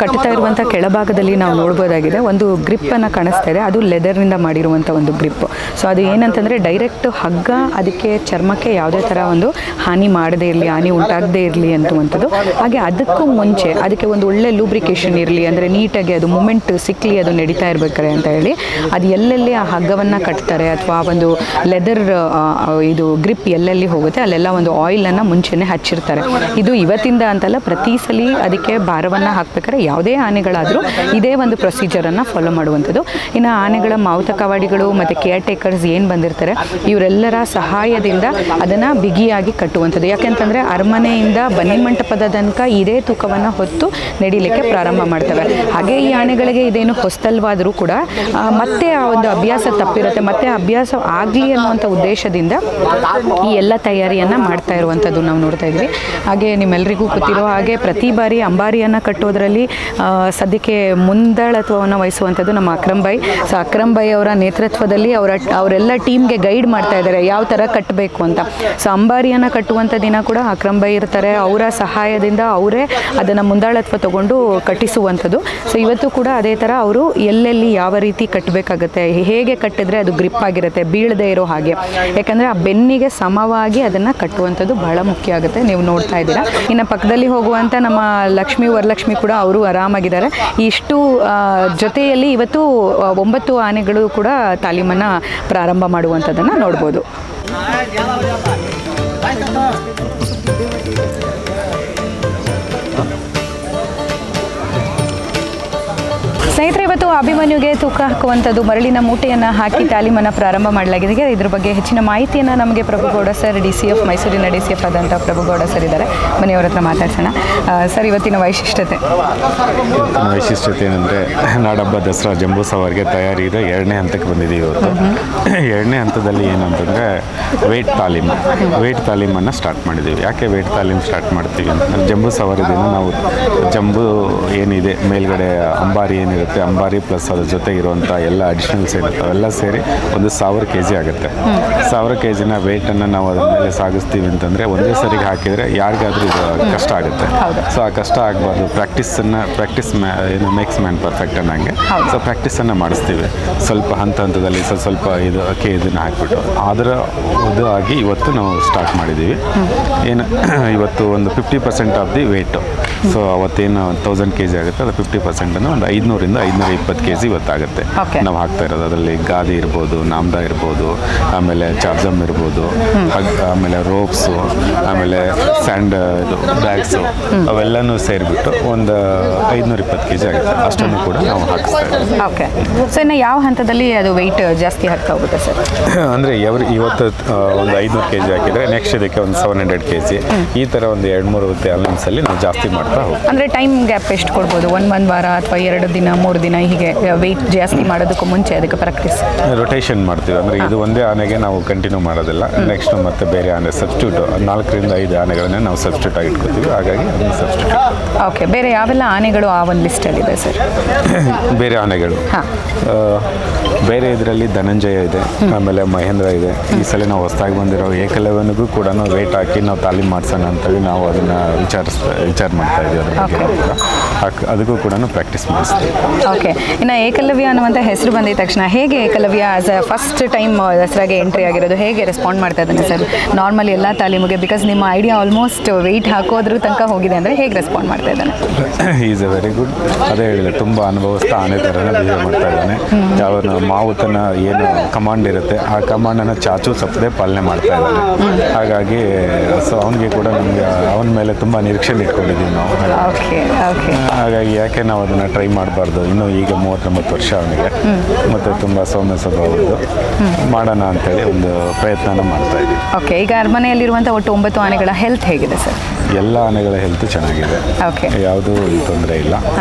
S2: ಕಟ್ತಾ ಇರುವಂಥ ಕೆಳಭಾಗದಲ್ಲಿ ನಾವು ನೋಡ್ಬೋದಾಗಿದೆ ಒಂದು ಗ್ರಿಪ್ಪನ್ನು ಕಾಣಿಸ್ತಾ ಇದೆ. ಅದು ಲೆದರ್ನಿಂದ ಮಾಡಿರುವಂಥ ಒಂದು ಗ್ರಿಪ್. ಸೊ ಅದು ಏನಂತಂದರೆ ಡೈರೆಕ್ಟ್ ಹಗ್ಗ ಅದಕ್ಕೆ ಚರ್ಮಕ್ಕೆ ಯಾವುದೇ ಥರ ಒಂದು ಹಾನಿ ಮಾಡದೇ ಇರಲಿ, ಹಾನಿ ಉಂಟಾಗದೇ ಇರಲಿ ಅಂತುವಂಥದ್ದು. ಹಾಗೆ ಅದಕ್ಕೂ ಮುಂಚೆ ಅದಕ್ಕೆ ಒಂದು ಒಳ್ಳೆ ಲೂಬ್ರಿಕೇಷನ್ ಇರಲಿ, ಅಂದರೆ ನೀಟಾಗಿ ಅದು ಮೂಮೆಂಟ್ ಸಿಕ್ಕಲಿ, ಅದು ನಡೀತಾ ಇರಬೇಕಾರೆ ಅಂತ ಹೇಳಿ ಅದು ಎಲ್ಲೆಲ್ಲಿ ಆ ಹಗ್ಗವನ್ನು ಕಟ್ತಾರೆ ಅಥವಾ ಒಂದು ಲೆದರ್ ಇದು ಗ್ರಿಪ್ ಎಲ್ಲೆಲ್ಲಿ ಹೋಗುತ್ತೆ ಅಲ್ಲೆಲ್ಲ ಒಂದು ಆಯಿಲನ್ನು ಮುಂಚೆನೇ ಹಚ್ಚಿರ್ತಾರೆ. ಇದು ಇವತ್ತಿಂದ ಅಂತಲ್ಲ, ಪ್ರತಿ ಸಲ ಅದಕ್ಕೆ ಭಾರವನ್ನು ಹಾಕಬೇಕಾದ್ರೆ ಯಾವುದೇ ಆನೆಗಳಾದರೂ ಇದೇ ಒಂದು ಪ್ರೊಸೀಜರನ್ನು ಫಾಲೋ ಮಾಡುವಂಥದ್ದು. ಇನ್ನು ಆನೆಗಳ ಮಾವುತ ಕವಾಡಿಗಳು ಮತ್ತು ಕೇರ್ ಟೇಕರ್ಸ್ ಏನು ಬಂದಿರ್ತಾರೆ ಇವರೆಲ್ಲರ ಸಹಾಯದಿಂದ ಅದನ್ನು ಬಿಗಿಯಾಗಿ ಕಟ್ಟುವಂಥದ್ದು. ಯಾಕೆಂತಂದರೆ ಅರಮನೆಯಿಂದ ಬನ್ನಿ ಮಂಟಪದ ತನಕ ಇದೇ ತೂಕವನ್ನು ಹೊತ್ತು ನಡೀಲಿಕ್ಕೆ ಪ್ರಾರಂಭ ಮಾಡ್ತವೆ. ಹಾಗೆ ಈ ಆನೆಗಳಿಗೆ ಇದೇನು ಹೊಸ್ತಲ್ವಾದರೂ ಕೂಡ ಮತ್ತೆ ಆ ಒಂದು ಅಭ್ಯಾಸ ತಪ್ಪಿರುತ್ತೆ, ಮತ್ತೆ ಅಭ್ಯಾಸ ಆಗಲಿ ಅನ್ನುವಂಥ ಉದ್ದೇಶದಿಂದ ಈ ಎಲ್ಲ ತಯಾರಿಯನ್ನು ಮಾಡ್ತಾ ಇರುವಂಥದ್ದು ನಾವು ನೋಡ್ತಾ ಇದ್ವಿ. ಹಾಗೆ ನಿಮ್ಮೆಲ್ಲರಿಗೂ ಗೊತ್ತಿರೋ ಹಾಗೆ ಪ್ರತಿ ಬಾರಿ ನೋಡಿ ಅಂಬಾರಿಯನ್ನು ಕಟ್ಟೋದ್ರಲ್ಲಿ ಸದ್ಯಕ್ಕೆ ಮುಂದಾಳತ್ವವನ್ನು ವಹಿಸುವಂಥದ್ದು ನಮ್ಮ ಅಕ್ರಮ್ ಭಾಯ್. ಸೊ ಅಕ್ರಮ್ ಭಾಯ್ ಅವರ ನೇತೃತ್ವದಲ್ಲಿ ಅವರೆಲ್ಲ ಟೀಮ್ಗೆ ಗೈಡ್ ಮಾಡ್ತಾ ಇದ್ದಾರೆ ಯಾವ ಥರ ಕಟ್ಟಬೇಕು ಅಂತ. ಸೊ ಅಂಬಾರಿಯನ್ನು ಕಟ್ಟುವಂಥ ದಿನ ಕೂಡ ಅಕ್ರಮ್ ಭಾಯ್ ಇರ್ತಾರೆ. ಅವರ ಸಹಾಯದಿಂದ ಅವರೇ ಅದನ್ನು ಮುಂದಾಳತ್ವ ತಗೊಂಡು ಕಟ್ಟಿಸುವಂಥದ್ದು. ಸೊ ಇವತ್ತು ಕೂಡ ಅದೇ ಥರ ಅವರು ಎಲ್ಲೆಲ್ಲಿ ಯಾವ ರೀತಿ ಕಟ್ಟಬೇಕಾಗುತ್ತೆ, ಹೇಗೆ ಕಟ್ಟಿದ್ರೆ ಅದು ಗ್ರಿಪ್ ಆಗಿರುತ್ತೆ, ಬೀಳದೇ ಇರೋ ಹಾಗೆ. ಯಾಕಂದರೆ ಆ ಬೆನ್ನಿಗೆ ಸಮವಾಗಿ ಅದನ್ನು ಕಟ್ಟುವಂಥದ್ದು ಬಹಳ ಮುಖ್ಯ ಆಗುತ್ತೆ. ನೀವು ನೋಡ್ತಾ ಇದ್ದೀರಾ. ಇನ್ನು ಪಕ್ಕದಲ್ಲಿ ಹೋಗುವಂಥ ನಮ್ಮ ಲಕ್ಷ್ಮೀ ವರಲಕ್ಷ್ಮಿ ಕೂಡ ಅವರು ಆರಾಮಾಗಿದ್ದಾರೆ. ಇಷ್ಟು ಜೊತೆಯಲ್ಲಿ ಇವತ್ತು 9 ಆನೆಗಳು ಕೂಡ ತಾಲೀಮನ್ನು ಪ್ರಾರಂಭ ಮಾಡುವಂಥದ್ದನ್ನು ನೋಡ್ಬೋದು. ಸ್ನೇಹಿತರೆ, ಇವತ್ತು ಅಭಿಮನ್ಯುಗೆ ತೂಕ ಹಾಕುವಂಥದ್ದು ಮರಳಿನ ಮೂಟೆಯನ್ನು ಹಾಕಿ ತಾಲೀಮನ್ನು ಪ್ರಾರಂಭ ಮಾಡಲಾಗಿದೆ. ಇದ್ರ ಬಗ್ಗೆ ಹೆಚ್ಚಿನ ಮಾಹಿತಿಯನ್ನು ನಮಗೆ ಪ್ರಭುಗೌಡ ಸರ್, DCF ಮೈಸೂರಿನ DCF ಆದಂಥ ಪ್ರಭುಗೌಡ ಸರ್ ಇದ್ದಾರೆ. ಮನೆಯವ್ರ ಹತ್ರ ಮಾತಾಡ್ಸೋಣ. ಸರ್, ಇವತ್ತಿನ ವೈಶಿಷ್ಟ್ಯತೆ
S4: ಏನಂದರೆ ನಾಡಹಬ್ಬ ದಸರಾ ಜಂಬೂ ಸವಾರಿಗೆ ತಯಾರಿ ಇದೆ. 2ನೇ ಹಂತಕ್ಕೆ ಬಂದಿದ್ದೀವಿ ಇವತ್ತು. 2ನೇ ಹಂತದಲ್ಲಿ ಏನಂತಂದರೆ ವೇಟ್ ತಾಲೀಮನ್ನು ಸ್ಟಾರ್ಟ್ ಮಾಡಿದ್ದೀವಿ. ಯಾಕೆ ವೇಟ್ ತಾಲೀಮ್ ಸ್ಟಾರ್ಟ್ ಮಾಡ್ತೀವಿ ಅಂತ, ಜಂಬೂ ಸವಾರಿ ದಿನ ನಾವು ಜಂಬೂ ಏನಿದೆ ಮೇಲ್ಗಡೆ ಅಂಬಾರಿ ಏನಿರುತ್ತೆ, ಅಂಬಾರಿ ಪ್ಲಸ್ ಅದ್ರ ಜೊತೆ ಇರುವಂಥ ಎಲ್ಲ ಅಡಿಷನಲ್ಸ್ ಇರುತ್ತೆ, ಅವೆಲ್ಲ ಸೇರಿ ಒಂದು 1000 kg ಆಗುತ್ತೆ. 1000 kgನ ವೇಟನ್ನು ನಾವು ಅದ್ರ ಮೇಲೆ ಸಾಗಿಸ್ತೀವಿ ಅಂತಂದರೆ ಒಂದೇ ಸರಿಗೆ ಹಾಕಿದರೆ ಯಾರಿಗಾದ್ರೂ ಇದು ಕಷ್ಟ ಆಗುತ್ತೆ. ಸೊ ಆ ಕಷ್ಟ ಆಗಬಾರ್ದು. ಪ್ರಾಕ್ಟೀಸ್ ಏನು ಮೇಕ್ಸ್ ಮ್ಯಾನ್ ಪರ್ಫೆಕ್ಟ್ ಅನ್ನಂಗೆ. ಸೊ ಪ್ರಾಕ್ಟೀಸನ್ನು ಮಾಡಿಸ್ತೀವಿ ಸ್ವಲ್ಪ ಹಂತದಲ್ಲಿ ಸ್ವಲ್ಪ ಇದನ್ನು ಹಾಕಿಬಿಟ್ಟು ಅದರ ಆಗಿ ಇವತ್ತು ನಾವು ಸ್ಟಾರ್ಟ್ ಮಾಡಿದ್ದೀವಿ. ಏನು ಇವತ್ತು ಒಂದು 50% ಆಫ್ ದಿ ವೇಟು. ಸೊ ಅವತ್ತೇನು 1000 kg ಆಗುತ್ತೆ ಅದು 50% ಒಂದು 500 ರಿಂದ 520 kg ಇವತ್ತಾಗುತ್ತೆ ನಾವು ಹಾಕ್ತಾ ಇರೋದು. ಅದರಲ್ಲಿ ಗಾದಿ ಇರ್ಬೋದು, ನಾಮ್ದಾ ಇರ್ಬೋದು, ಆಮೇಲೆ ಚಾರ್ಜಮ್ ಇರ್ಬೋದು, ಆಮೇಲೆ ರೋಪ್ಸು, ಆಮೇಲೆ ಸ್ಯಾಂಡ್ ಬ್ಯಾಗ್ಸು, ಅವೆಲ್ಲನೂ ಸೇರಿಬಿಟ್ಟು ಒಂದು 520 kg ಆಗುತ್ತೆ. ಅಷ್ಟನ್ನು ಕೂಡ ನಾವು ಹಾಕಿಸ್ತಾ ಇದ್ದೀವಿ.
S2: ಓಕೆ. ಸೊ ಇನ್ನು ಯಾವ ಹಂತದಲ್ಲಿ ಅದು ವೆಯ್ಟ್ ಜಾಸ್ತಿ ಆಗ್ತಾ ಹೋಗುತ್ತೆ ಸರ್?
S4: ಅಂದರೆ ಇವತ್ತು ಒಂದು 500 kg ಹಾಕಿದರೆ ನೆಕ್ಸ್ಟ್ ಇದಕ್ಕೆ ಒಂದು 700 kg, ಈ ಥರ ಒಂದು 2-3 ತಾಲೀಮ್ಸಲ್ಲಿ ನಾವು ಜಾಸ್ತಿ ಮಾಡ್ತಾ ಹೋಗ್ತೀವಿ.
S2: ಅಂದರೆ ಟೈಮ್ ಗ್ಯಾಪ್ ಎಷ್ಟು ಕೊಡ್ಬೋದು? ಒಂದು ವಾರ ಅಥವಾ 2 ದಿನ 3 ದಿನ ಹೀಗೆ ವೆಯ್ಟ್ ಜಾಸ್ತಿ ಮಾಡೋದಕ್ಕೂ ಮುಂಚೆ ಅದಕ್ಕೆ ಪ್ರಾಕ್ಟೀಸ್
S4: ರೊಟೇಷನ್ ಮಾಡ್ತೀವಿ. ಅಂದರೆ ಇದು ಒಂದೇ ಆನೆಗೆ ನಾವು ಕಂಟಿನ್ಯೂ ಮಾಡೋದಿಲ್ಲ. ನೆಕ್ಸ್ಟ್ ಮತ್ತೆ ಬೇರೆ ಆನೆ ಸಬ್ಸ್ಟಿಟ್ಯೂಟ್ 4 ರಿಂದ 5 ಆನೆಗಳನ್ನೇ ನಾವು ಸಬ್ಸ್ಟಿಟ್ಯೂಟ್ ಆಗಿ ಇಟ್ಕೋತೀವಿ. ಹಾಗಾಗಿ ಅದನ್ನು ಸಬ್ಸ್ಟಿಟ್ಯೂಟ್.
S2: ಓಕೆ. ಬೇರೆ ಯಾವೆಲ್ಲ ಆನೆಗಳು ಆ ಒಂದು ಲಿಸ್ಟಲ್ಲಿದೆ ಸರ್?
S4: ಬೇರೆ ಆನೆಗಳು ಬೇರೆ ಇದರಲ್ಲಿ ಧನಂಜಯ ಇದೆ, ಆಮೇಲೆ ಮಹೇಂದ್ರ ಇದೆ. ಈ ಸಲ ನಾವು ಹೊಸದಾಗಿ ಬಂದಿರೋ ಏಕಲವ್ಯನಿಗೂ ಕೂಡ ವೇಟ್ ಹಾಕಿ ನಾವು ತಾಲೀಮ್ ಮಾಡಿಸೋಣ ಅಂತೇಳಿ ನಾವು ಅದನ್ನು ವಿಚಾರ ಮಾಡ್ತಾ ಇದ್ದೀವಿ. ಅದ್ರ ಬಗ್ಗೆ ಅದಕ್ಕೂ ಕೂಡ ಪ್ರಾಕ್ಟೀಸ್ ಮಾಡಿಸ್ತೀವಿ.
S2: ಓಕೆ. ಇನ್ನು ಏಕಲವ್ಯ ಅನ್ನುವಂಥ ಹೆಸರು ಬಂದಿದ ತಕ್ಷಣ ಹೇಗೆ Ekalavya as a first time ದಸರಾಗೆ ಎಂಟ್ರಿ ಆಗಿರೋದು ಹೇಗೆ ರೆಸ್ಪಾಂಡ್ ಮಾಡ್ತಾ ಇದ್ದಾನೆ ಸರ್? ನಾರ್ಮಲಿ ಎಲ್ಲ ತಾಲೀಮಿಗೆ ಬಿಕಾಸ್ ನಿಮ್ಮ ಐಡಿಯಾ ಆಲ್ಮೋಸ್ಟ್ ವೆಯ್ಟ್ ಹಾಕೋದ್ರ ತನಕ ಹೋಗಿದೆ ಅಂದರೆ ಹೇಗೆ ರೆಸ್ಪಾಂಡ್ ಮಾಡ್ತಾ ಇದ್ದಾನೆ?
S4: Is a very good. ಅದೇ ಹೇಳಿದೆ, ತುಂಬ ಅನುಭವಿಸ್ತಾ ಆನೆ ಥರನೇ ಬಿಹೇವ್ ಮಾಡ್ತಾ ಇದ್ದಾನೆ. ಯಾವ ಮಾವುತನ ಏನು ಕಮಾಂಡ್ ಇರುತ್ತೆ ಆ ಕಮಾಂಡನ್ನು ಚಾಚು ತಪ್ಪದೆ ಪಾಲನೆ ಮಾಡ್ತಾ ಇದ್ದಾನೆ. ಹಾಗಾಗಿ ಸೊ ಅವನಿಗೆ ಕೂಡ ನಮಗೆ ಅವನ ಮೇಲೆ ತುಂಬ ನಿರೀಕ್ಷೆ ಇಟ್ಕೊಂಡಿದ್ದೀವಿ ನಾವು. ಹಾಗಾಗಿ ಯಾಕೆ ನಾವು ಅದನ್ನು ಟ್ರೈ ಮಾಡಬಾರ್ದು? ಇನ್ನೂ ಈಗ 39 ವರ್ಷ ಅವನಿಗೆ, ಮತ್ತು ತುಂಬ ಸೌಮ್ಯ ಸ್ವಭಾವದ್ದು, ಮಾಡೋಣ ಅಂತೇಳಿ ಒಂದು ಪ್ರಯತ್ನ ಮಾಡ್ತಾ ಇದ್ದೀವಿ.
S2: ಓಕೆ. ಈಗ ಅರಮನೆಯಲ್ಲಿರುವಂಥ ಒಟ್ಟು 9 ಆನೆಗಳ ಹೆಲ್ತ್ ಹೇಗಿದೆ ಸರ್?
S4: ಎಲ್ಲ ಆನೆಗಳ ಹೆಲ್ತ್ ಚೆನ್ನಾಗಿದೆ.
S2: ಓಕೆ.
S4: ಯಾವುದೂ ತೊಂದರೆ ಇಲ್ಲ.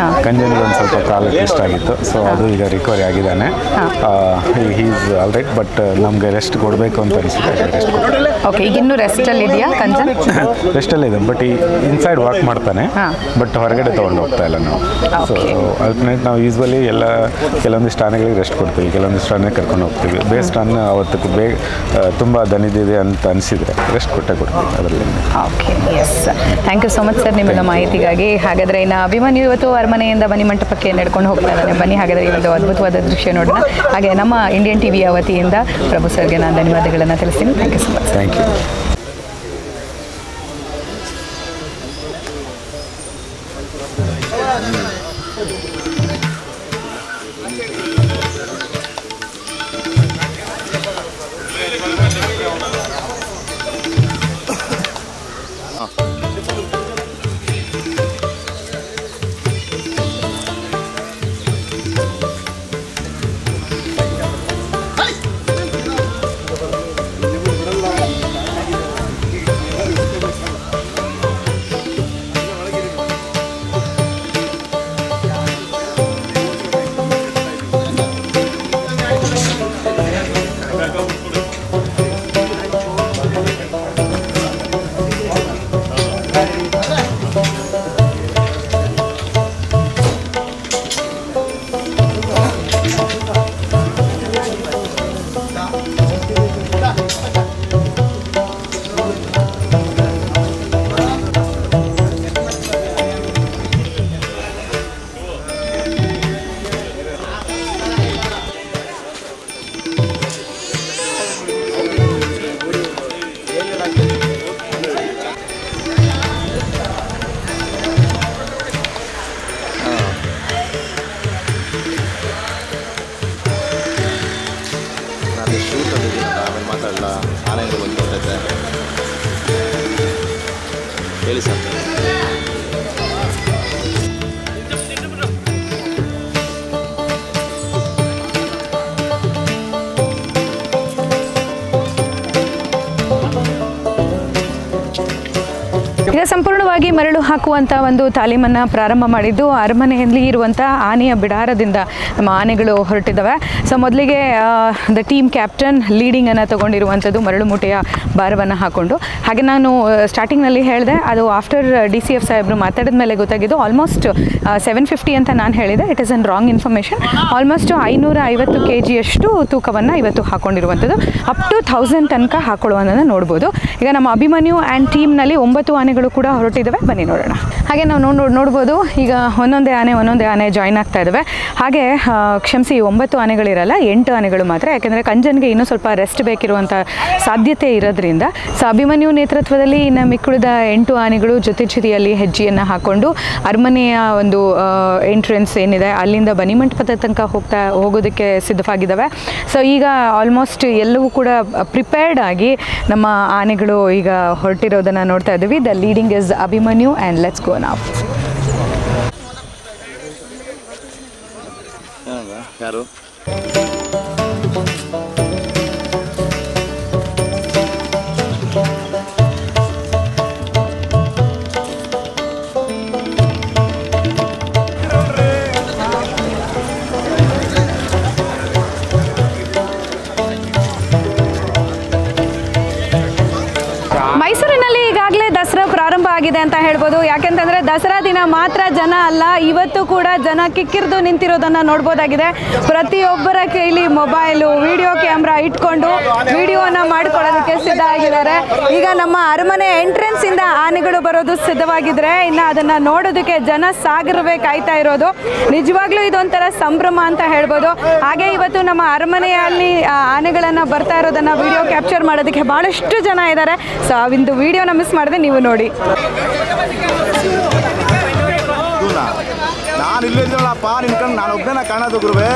S4: ಕಂಜನಿಗೆ ಒಂದು ಸ್ವಲ್ಪ ಕಾಲಕ್ಕೆ ಇಷ್ಟ ಆಗಿತ್ತು, ಸೊ ಅದು ಈಗ ರಿಕವರಿ ಆಗಿದ್ದಾನೆ. Is all right. ಬಟ್ ನಮಗೆ ರೆಸ್ಟ್ ಕೊಡಬೇಕು ಅಂತ ಅನಿಸುತ್ತೆ, ರೆಸ್ಟ್ ಕೊಡ್ತಾರೆ.
S2: ಓಕೆ. ಈಗ ಇನ್ನೂ ರೆಸ್ಟಲ್ಲಿ ಇದೆಯಾ ಕಂಜನ್?
S4: ರೆಸ್ಟಲ್ಲಿ ಇದೆ, ಬಟ್ ಈ ಇನ್ಸೈಡ್ ವಾಕ್ ಮಾಡ್ತಾನೆ, ಬಟ್ ಹೊರಗಡೆ ತೊಗೊಂಡು ಹೋಗ್ತಾ ಇಲ್ಲ ನಾವು. ಸೊ ಅಲ್ಟರ್ನೇಟ್ ನಾವು ಯೂಸ್ವಲಿ ಕೆಲವೊಂದಿಷ್ಟು ಆನೆಗಳಿಗೆ ರೆಸ್ಟ್ ಕೊಡ್ತೀವಿ, ಕೆಲವೊಂದಿಷ್ಟು ಆನೆ ಕರ್ಕೊಂಡು ಹೋಗ್ತೀವಿ. ಬೇಸ್ಟ್ ಆನೆ ಅವತ್ತಕ್ಕೆ ತುಂಬ ದನಿದಿದೆ ಅಂತ ಅನಿಸಿದರೆ ರೆಸ್ಟ್ ಕೊಡ್ತೀವಿ ಅದರಲ್ಲಿ.
S2: Okay. Yes, thank you so much sir ನಿಮ್ಮೆಲ್ಲ ಮಾಹಿತಿಗಾಗಿ. ಹಾಗಾದರೆ ಇನ್ನು ಅಭಿಮನ್ಯು ಇವತ್ತು ಅರಮನೆಯಿಂದ ಬನ್ನಿ ಮಂಟಪಕ್ಕೆ ನಡ್ಕೊಂಡು ಹೋಗ್ತಾ ಇದ್ದಾನೆ. ಬನ್ನಿ ಹಾಗಾದರೆ ಇವತ್ತು ಅದ್ಭುತವಾದ ದೃಶ್ಯ ನೋಡೋಣ. ಹಾಗೆ ನಮ್ಮ ಇಂಡಿಯನ್ ಟಿವಿಯ ವತಿಯಿಂದ ಪ್ರಭು ಸರ್ಗೆ ನಾನು ಧನ್ಯವಾದಗಳನ್ನು ತಿಳಿಸ್ತೀನಿ. Thank you so much.
S4: Thank you.
S2: ಸಂಪೂರ್ಣವಾಗಿ ಮರಳು ಹಾಕುವಂಥ ಒಂದು ತಾಲೀಮನ್ನು ಪ್ರಾರಂಭ ಮಾಡಿದ್ದು ಅರಮನೆಯಲ್ಲಿ ಇರುವಂಥ ಆನೆಯ ಬಿಡಾರದಿಂದ ನಮ್ಮ ಆನೆಗಳು ಹೊರಟಿದ್ದಾವೆ. ಸೊ ಮೊದಲಿಗೆ ದ ಟೀಮ್ ಕ್ಯಾಪ್ಟನ್ ಲೀಡಿಂಗನ್ನು ತೊಗೊಂಡಿರುವಂಥದ್ದು ಮರಳು ಮೂಟೆಯ ಭಾರವನ್ನು ಹಾಕ್ಕೊಂಡು. ಹಾಗೆ ನಾನು ಸ್ಟಾರ್ಟಿಂಗ್ನಲ್ಲಿ ಹೇಳಿದೆ, ಅದು ಆಫ್ಟರ್ DCF ಸಾಹೇಬರು ಮಾತಾಡಿದ ಮೇಲೆ ಗೊತ್ತಾಗಿದ್ದು ಆಲ್ಮೋಸ್ಟ್ 750 ಅಂತ ನಾನು ಹೇಳಿದೆ. It is an wrong information. Almost 550 kgಯಷ್ಟು ತೂಕವನ್ನು ಇವತ್ತು ಹಾಕ್ಕೊಂಡಿರುವಂಥದ್ದು. ಅಪ್ ಟು 1000 ತನಕ ಹಾಕೊಳ್ಳುವುದನ್ನು ನೋಡ್ಬೋದು. ಈಗ ನಮ್ಮ ಅಭಿಮನ್ಯು ಆ್ಯಂಡ್ ಟೀಮ್ನಲ್ಲಿ 9 ಆನೆಗಳು ಕೂಡ ಹೊರಟಿದ್ದಾವೆ. ಬನ್ನಿ ನೋಡೋಣ. ಹಾಗೆ ನಾವು ನೋಡ್ಬೋದು, ಈಗ ಒಂದೊಂದೇ ಆನೆ ಜಾಯ್ನ್ ಆಗ್ತಾ ಇದ್ದಾವೆ. ಹಾಗೆ ಕ್ಷಮಿಸಿ, 9 ಆನೆಗಳಿರಲ್ಲ, 8 ಆನೆಗಳು ಮಾತ್ರ. ಯಾಕೆಂದರೆ ಕಂಜನ್ಗೆ ಇನ್ನೂ ಸ್ವಲ್ಪ ರೆಸ್ಟ್ ಬೇಕಿರುವಂಥ ಸಾಧ್ಯತೆ ಇರೋದ್ರಿಂದ. ಸೊ ಅಭಿಮನ್ಯು ನೇತೃತ್ವದಲ್ಲಿ ಇನ್ನು ಮಿಕ್ಕುಳಿದ 8 ಆನೆಗಳು ಜೊತೆಯಲ್ಲಿ ಹೆಜ್ಜೆಯನ್ನು ಹಾಕ್ಕೊಂಡು ಅರಮನೆಯ ಒಂದು ಎಂಟ್ರೆನ್ಸ್ ಏನಿದೆ ಅಲ್ಲಿಂದ ಬನ್ನಿಮಂಟಪದ ತನಕ ಹೋಗೋದಕ್ಕೆ ಸಿದ್ಧವಾಗಿದ್ದಾವೆ. ಸೊ ಈಗ ಆಲ್ಮೋಸ್ಟ್ ಎಲ್ಲವೂ ಕೂಡ ಪ್ರಿಪೇರ್ಡ್ ಆಗಿ ನಮ್ಮ ಆನೆಗಳು ಈಗ ಹೊರಟಿರೋದನ್ನು ನೋಡ್ತಾ ಇದ್ದೀವಿ. The leading is Abhimanyu and let's go ನಾವ್.
S1: ಯಾರು
S2: ಮೈಸೂರಿನಲ್ಲಿ ಈಗಾಗಲೇ ದಸರಾ ಪ್ರಾರಂಭ ಆಗಿದೆ ಅಂತ ಹೇಳ್ಬೋದು. ಯಾಕೆಂತಂದರೆ ದಸರಾ ದಿನ ಮಾತ್ರ ಜನ ಅಲ್ಲ, ಇವತ್ತು ಕೂಡ ಜನ ಕಿಕ್ಕಿರಿದು ನಿಂತಿರೋದನ್ನು ನೋಡ್ಬೋದಾಗಿದೆ. ಪ್ರತಿಯೊಬ್ಬರ ಕೈಲಿ ಮೊಬೈಲು, ವಿಡಿಯೋ ಕ್ಯಾಮ್ರಾ ಇಟ್ಕೊಂಡು ವಿಡಿಯೋನ ಮಾಡ್ಕೊಳ್ಳೋದಕ್ಕೆ ಸಿದ್ಧ ಆಗಿದ್ದಾರೆ. ಈಗ ನಮ್ಮ ಅರಮನೆ ಎಂಟ್ರೆನ್ಸಿಂದ ಆನೆಗಳು ಬರೋದು ಸಿದ್ಧವಾಗಿದ್ರೆ ಇನ್ನು ಅದನ್ನು ನೋಡೋದಕ್ಕೆ ಜನ ಸಾಗರವೇ ಕಾಯ್ತಾ ಇರೋದು. ನಿಜವಾಗ್ಲೂ ಇದೊಂಥರ ಸಂಭ್ರಮ ಅಂತ ಹೇಳ್ಬೋದು. ಹಾಗೆ ಇವತ್ತು ನಮ್ಮ ಅರಮನೆಯಲ್ಲಿ ಆನೆಗಳನ್ನು ಬರ್ತಾ ಇರೋದನ್ನು ವಿಡಿಯೋ ಕ್ಯಾಪ್ಚರ್ ಮಾಡೋದಕ್ಕೆ ಭಾಳಷ್ಟು ಜನ ಇದ್ದಾರೆ. ಸೊ ಅವಿಂದು ವಿಡಿಯೋನ ಮಿಸ್ ಮಾಡಿದೆ, ನೀವು ನೋಡಿ.
S1: ನಾನು ಇಲ್ಲಿದ್ದಲ್ಲಪ್ಪ ನಿನ್ಕೊಂಡು ನಾನು ಒಬ್ಬನೇ ಕಾಣೋದು ಗುರುವೇ.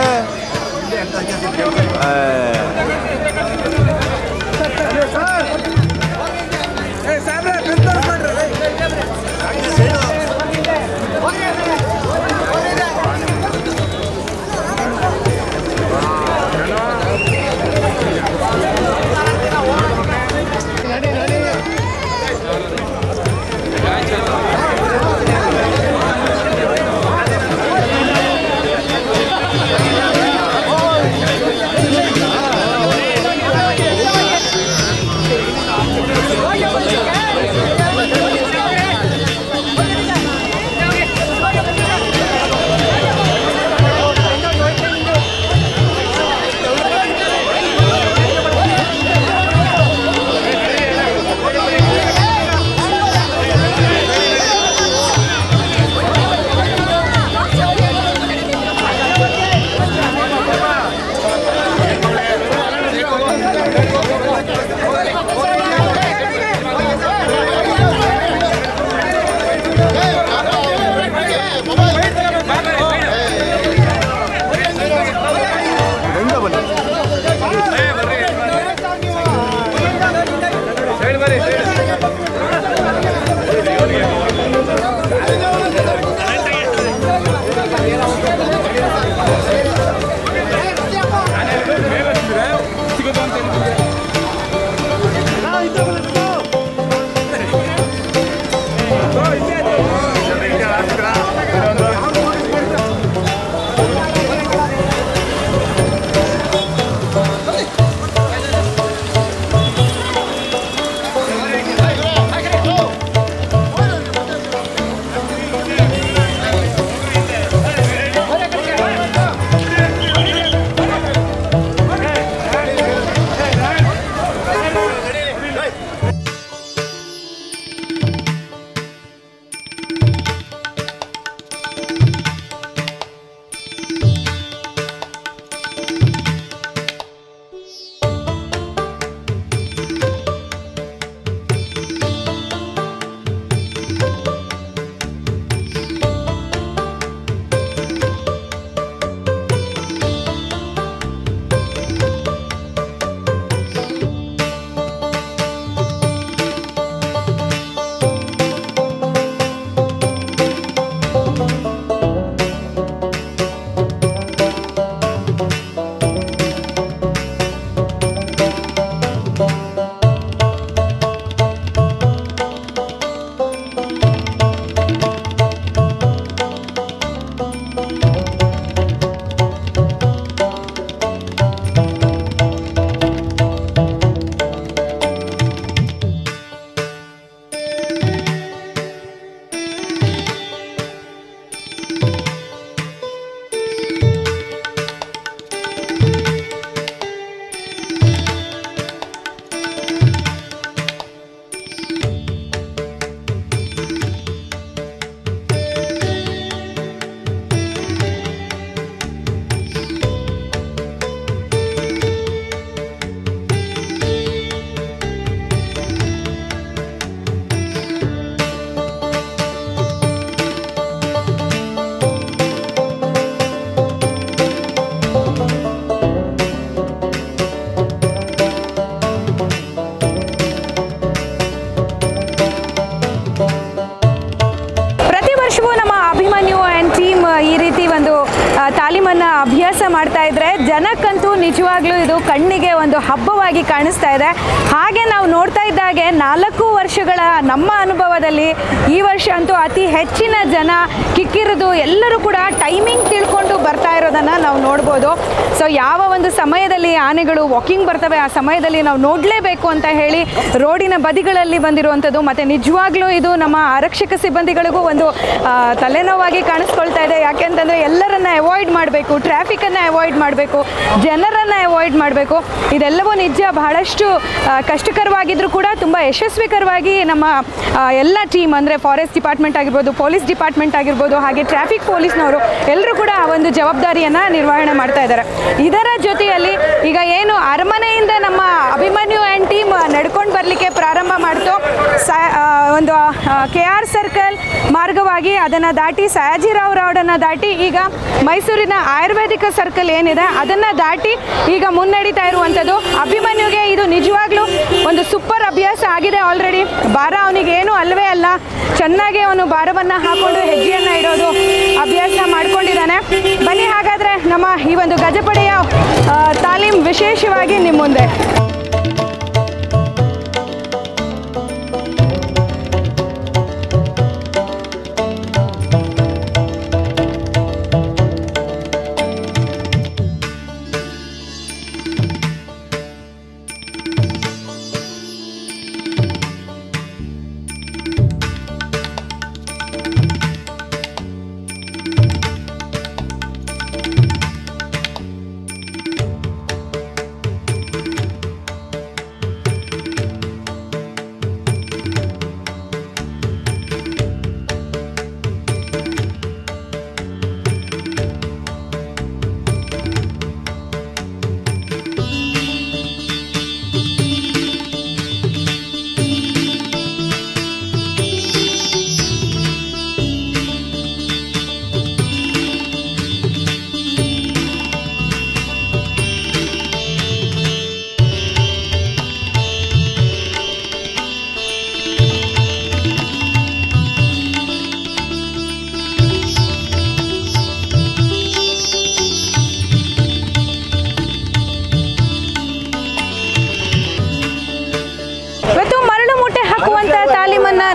S2: ಈ ರೀತಿ ಒಂದು ತಾಲೀಮನ್ನು ಅಭ್ಯಾಸ ಮಾಡ್ತಾ ಇದ್ರೆ ಜನಕ್ಕಂತೂ ನಿಜವಾಗ್ಲೂ ಇದು ಕಣ್ಣಿಗೆ ಒಂದು ಹಬ್ಬವಾಗಿ ಕಾಣಿಸ್ತಾ ಇದೆ. ಹಾಗೆ ನಾವು ನೋಡ್ತಾ ಇದ್ದಾಗೆ 4 ವರ್ಷಗಳ ನಮ್ಮ ಅನುಭವದಲ್ಲಿ ಈ ವರ್ಷ ಅಂತೂ ಅತಿ ಹೆಚ್ಚಿನ ಜನ ಕಿಕ್ಕಿರಿದು ಎಲ್ಲರೂ ಕೂಡ ಟೈಮಿಂಗ್ ತಿಳ್ಕೊಂಡು ಬರ್ತಾ ಇರೋದನ್ನು ನಾವು ನೋಡ್ಬೋದು. ಸೊ ಯಾವ ಒಂದು ಸಮಯದಲ್ಲಿ ಆನೆಗಳು ವಾಕಿಂಗ್ ಬರ್ತವೆ ಆ ಸಮಯದಲ್ಲಿ ನಾವು ನೋಡಲೇಬೇಕು ಅಂತ ಹೇಳಿ ರೋಡಿನ ಬದಿಗಳಲ್ಲಿ ಬಂದಿರುವಂಥದ್ದು. ಮತ್ತು ನಿಜವಾಗ್ಲೂ ಇದು ನಮ್ಮ ಆರಕ್ಷಕ ಸಿಬ್ಬಂದಿಗಳಿಗೂ ಒಂದು ತಲೆನೋವಾಗಿ ಕಾಣಿಸ್ಕೊಳ್ತಾ ಇದೆ. ಯಾಕೆಂತಂದರೆ ಎಲ್ಲರನ್ನ ಅವಾಯ್ಡ್ ಮಾಡಬೇಕು, ಟ್ರಾಫಿಕನ್ನು ಅವಾಯ್ಡ್ ಮಾಡಬೇಕು, ಜನರನ್ನು ಅವಾಯ್ಡ್ ಮಾಡಬೇಕು. ಇದೆಲ್ಲವೂ ನಿಜ ಬಹಳಷ್ಟು ಕಷ್ಟಕರವಾಗಿದ್ದರೂ ಕೂಡ ತುಂಬ ಯಶಸ್ವಿಕರವಾಗಿ ನಮ್ಮ ಎಲ್ಲ ಟೀಮ್ ಅಂದರೆ ಫಾರೆಸ್ಟ್ ಡಿಪಾರ್ಟ್ಮೆಂಟ್ ಆಗಿರ್ಬೋದು, ಪೊಲೀಸ್ ಡಿಪಾರ್ಟ್ಮೆಂಟ್ ಆಗಿರ್ಬೋದು, ಹಾಗೆ ಟ್ರಾಫಿಕ್ ಪೊಲೀಸ್ನವರು ಎಲ್ಲರೂ ಕೂಡ ಆ ಒಂದು ಜವಾಬ್ದಾರಿಯನ್ನು ನಿರ್ವಹಣೆ ಮಾಡ್ತಾ ಇದ್ದಾರೆ. ಇದರ ಜೊತೆಯಲ್ಲಿ ಈಗ ಏನು ಅರಮನೆಯಿಂದ ನಮ್ಮ ಅಭಿಮನ್ಯು ಆ್ಯಂಡ್ ಟೀಮ್ ನಡ್ಕೊಂಡು ಬರಲಿಕ್ಕೆ ಪ್ರಾರಂಭ ಮಾಡ್ತು, ಒಂದು KR ಸರ್ಕಲ್ ಮಾರ್ಗವಾಗಿ ಅದನ್ನು ದಾಟಿ ಸಯಾಜಿರಾವ್ ರೋಡನ್ನು ದಾಟಿ ಈಗ ಮೈಸೂರಿನ ಆಯುರ್ವೇದಿಕ ಸರ್ಕಲ್ ಏನಿದೆ ಅದನ್ನು ದಾಟಿ ಈಗ ಮುನ್ನಡೀತಾ ಇರುವಂಥದ್ದು. ಅಭಿಮನ್ಯುಗೆ ಇದು ನಿಜವಾಗ್ಲೂ ಒಂದು ಸೂಪರ್ ಅಭ್ಯಾಸ ಆಗಿದೆ. ಆಲ್ರೆಡಿ ಭಾರ ಅವನಿಗೆ ಏನೂ ಅಲ್ಲವೇ ಅಲ್ಲ, ಚೆನ್ನಾಗಿ ಅವನು ಭಾರವನ್ನು ಹಾಕ್ಕೊಂಡು ಹೆಜ್ಜೆಯನ್ನು ಇಡೋದು ಅಭ್ಯಾಸ ಮಾಡ್ಕೊಂಡಿದ್ದಾನೆ. ಬನ್ನಿ ಹಾಗಾದರೆ ನಮ್ಮ ಈ ಒಂದು ಗಜಪಡೆಯ ತಾಲೀಮ್ ವಿಶೇಷವಾಗಿ ನಿಮ್ಮ ಮುಂದೆ.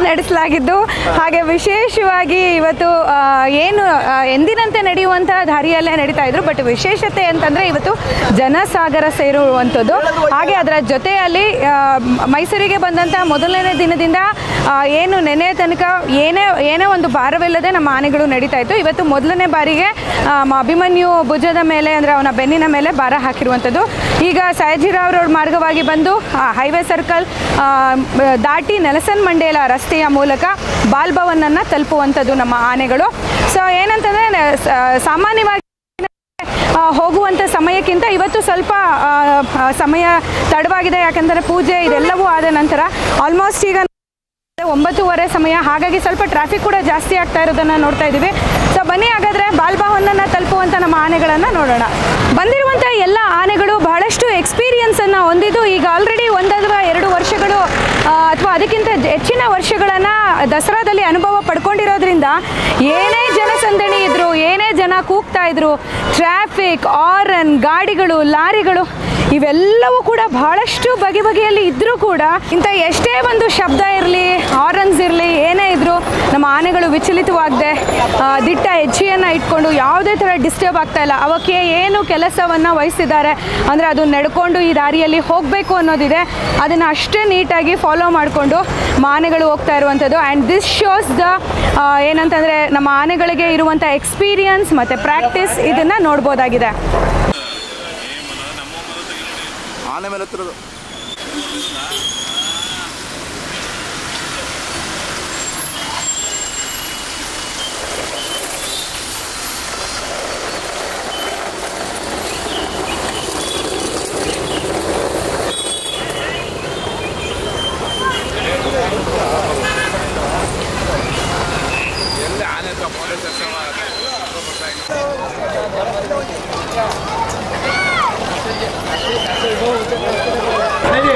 S2: ನಡೆಸಲಾಗಿದ್ದು ಹಾಗೆ ವಿಶೇಷವಾಗಿ ಇವತ್ತು ಏನು ಎಂದಿನಂತೆ ನಡೆಯುವಂಥ ದಾರಿಯಲ್ಲೇ ನಡೀತಾ ಇದ್ರು. ಬಟ್ ವಿಶೇಷತೆ ಅಂತಂದರೆ ಇವತ್ತು ಜನಸಾಗರ ಸೇರುವಂಥದ್ದು. ಹಾಗೆ ಅದರ ಜೊತೆಯಲ್ಲಿ ಮೈಸೂರಿಗೆ ಬಂದಂಥ ಮೊದಲನೇ ದಿನದಿಂದ ಏನು ನೆನೆ ತನಕ ಏನೇ ಒಂದು ಭಾರವಿಲ್ಲದೆ ನಮ್ಮ ಆನೆಗಳು ನಡೀತಾ ಇತ್ತು. ಇವತ್ತು ಮೊದಲನೇ ಬಾರಿಗೆ ಅಭಿಮನ್ಯು ಭುಜದ ಮೇಲೆ ಅಂದರೆ ಅವನ ಬೆನ್ನಿನ ಮೇಲೆ ಭಾರ ಹಾಕಿರುವಂಥದ್ದು. ಈಗ ಸಯಾಜಿರಾವ್ ರೋಡ್ ಮಾರ್ಗವಾಗಿ ಬಂದು ಹೈವೇ ಸರ್ಕಲ್ ದಾಟಿ ನೆಲ್ಸನ್ ಮಂಡೇಲಾ ರಸ್ತೆಯ ಮೂಲಕ ಬಾಲ್ಭವನನ್ನು ತಲುಪುವಂಥದ್ದು ನಮ್ಮ ಆನೆಗಳು. ಸೊ ಏನಂತಂದರೆ ಸಾಮಾನ್ಯವಾಗಿ ಹೋಗುವಂಥ ಸಮಯಕ್ಕಿಂತ ಇವತ್ತು ಸ್ವಲ್ಪ ಸಮಯ ತಡವಾಗಿದೆ. ಯಾಕೆಂದರೆ ಪೂಜೆ ಇದೆಲ್ಲವೂ ಆದ ನಂತರ ಆಲ್ಮೋಸ್ಟ್ ಈಗ 9:30 ಸಮಯ, ಹಾಗಾಗಿ ಸ್ವಲ್ಪ ಟ್ರಾಫಿಕ್ ಕೂಡ ಜಾಸ್ತಿ ಆಗ್ತಾ ಇರೋದನ್ನು ನೋಡ್ತಾ ಇದ್ದೀವಿ. ಸೊ ಬನ್ನಿ ಹಾಗಾದರೆ ಬಾಲ್ಭವನನ್ನು ತಲುಪುವಂಥ ನಮ್ಮ ಆನೆಗಳನ್ನು ನೋಡೋಣ. ಬಂದಿರುವಂಥ ಎಲ್ಲ ಆನೆಗಳು ಬಹಳಷ್ಟು ಎಕ್ಸ್ಪೀರಿಯನ್ಸನ್ನು ಹೊಂದಿದ್ದು ಈಗ ಆಲ್ರೆಡಿ 1 ಅಥವಾ 2 ವರ್ಷಗಳು ಅಥವಾ ಅದಕ್ಕಿಂತ ಹೆಚ್ಚಿನ ವರ್ಷಗಳನ್ನು ದಸರಾದಲ್ಲಿ ಅನುಭವ ಪಡ್ಕೊಂಡಿರೋದ್ರಿಂದ ಏನೇ ಜನಸಂದಣಿ ಇದ್ದರು, ಏನೇ ಜನ ಕೂಗ್ತಾ ಇದ್ರು, ಟ್ರಾಫಿಕ್, ಆರನ್, ಗಾಡಿಗಳು, ಲಾರಿಗಳು ಇವೆಲ್ಲವೂ ಕೂಡ ಬಹಳಷ್ಟು ಬಗೆಯಲ್ಲಿ ಇದ್ದರೂ ಕೂಡ ಇಂಥ ಎಷ್ಟೇ ಒಂದು ಶಬ್ದ ಇರಲಿ, ಹಾರನ್ಸ್ ಇರಲಿ, ಏನೇ ಇದ್ದರೂ ನಮ್ಮ ಆನೆಗಳು ವಿಚಲಿತವಾಗದೆ ದಿಟ್ಟ ಹೆಜ್ಜೆಯನ್ನು ಇಟ್ಕೊಂಡು ಯಾವುದೇ ಥರ ಡಿಸ್ಟರ್ಬ್ ಆಗ್ತಾ ಇಲ್ಲ. ಅವಕ್ಕೆ ಏನು ಕೆಲಸವನ್ನು ವಹಿಸಿದ್ದಾರೆ ಅಂದರೆ ಅದು ನಡ್ಕೊಂಡು ಈ ದಾರಿಯಲ್ಲಿ ಹೋಗಬೇಕು ಅನ್ನೋದಿದೆ, ಅದನ್ನು ಅಷ್ಟೇ ನೀಟಾಗಿ ಫಾಲೋ ಮಾಡಿಕೊಂಡು ಆನೆಗಳು ಹೋಗ್ತಾ ಇರುವಂಥದ್ದು. ಆ್ಯಂಡ್ ದಿಸ್ ಶೋಸ್ ದ ಏನಂತಂದರೆ ನಮ್ಮ ಆನೆಗಳಿಗೆ ಇರುವಂಥ ಎಕ್ಸ್ಪೀರಿಯನ್ಸ್ ಮತ್ತು ಪ್ರಾಕ್ಟೀಸ್, ಇದನ್ನು ನೋಡ್ಬೋದಾಗಿದೆ.
S1: ಆನೆ ಮೇಲೆ ಹತ್ತಿರೋದು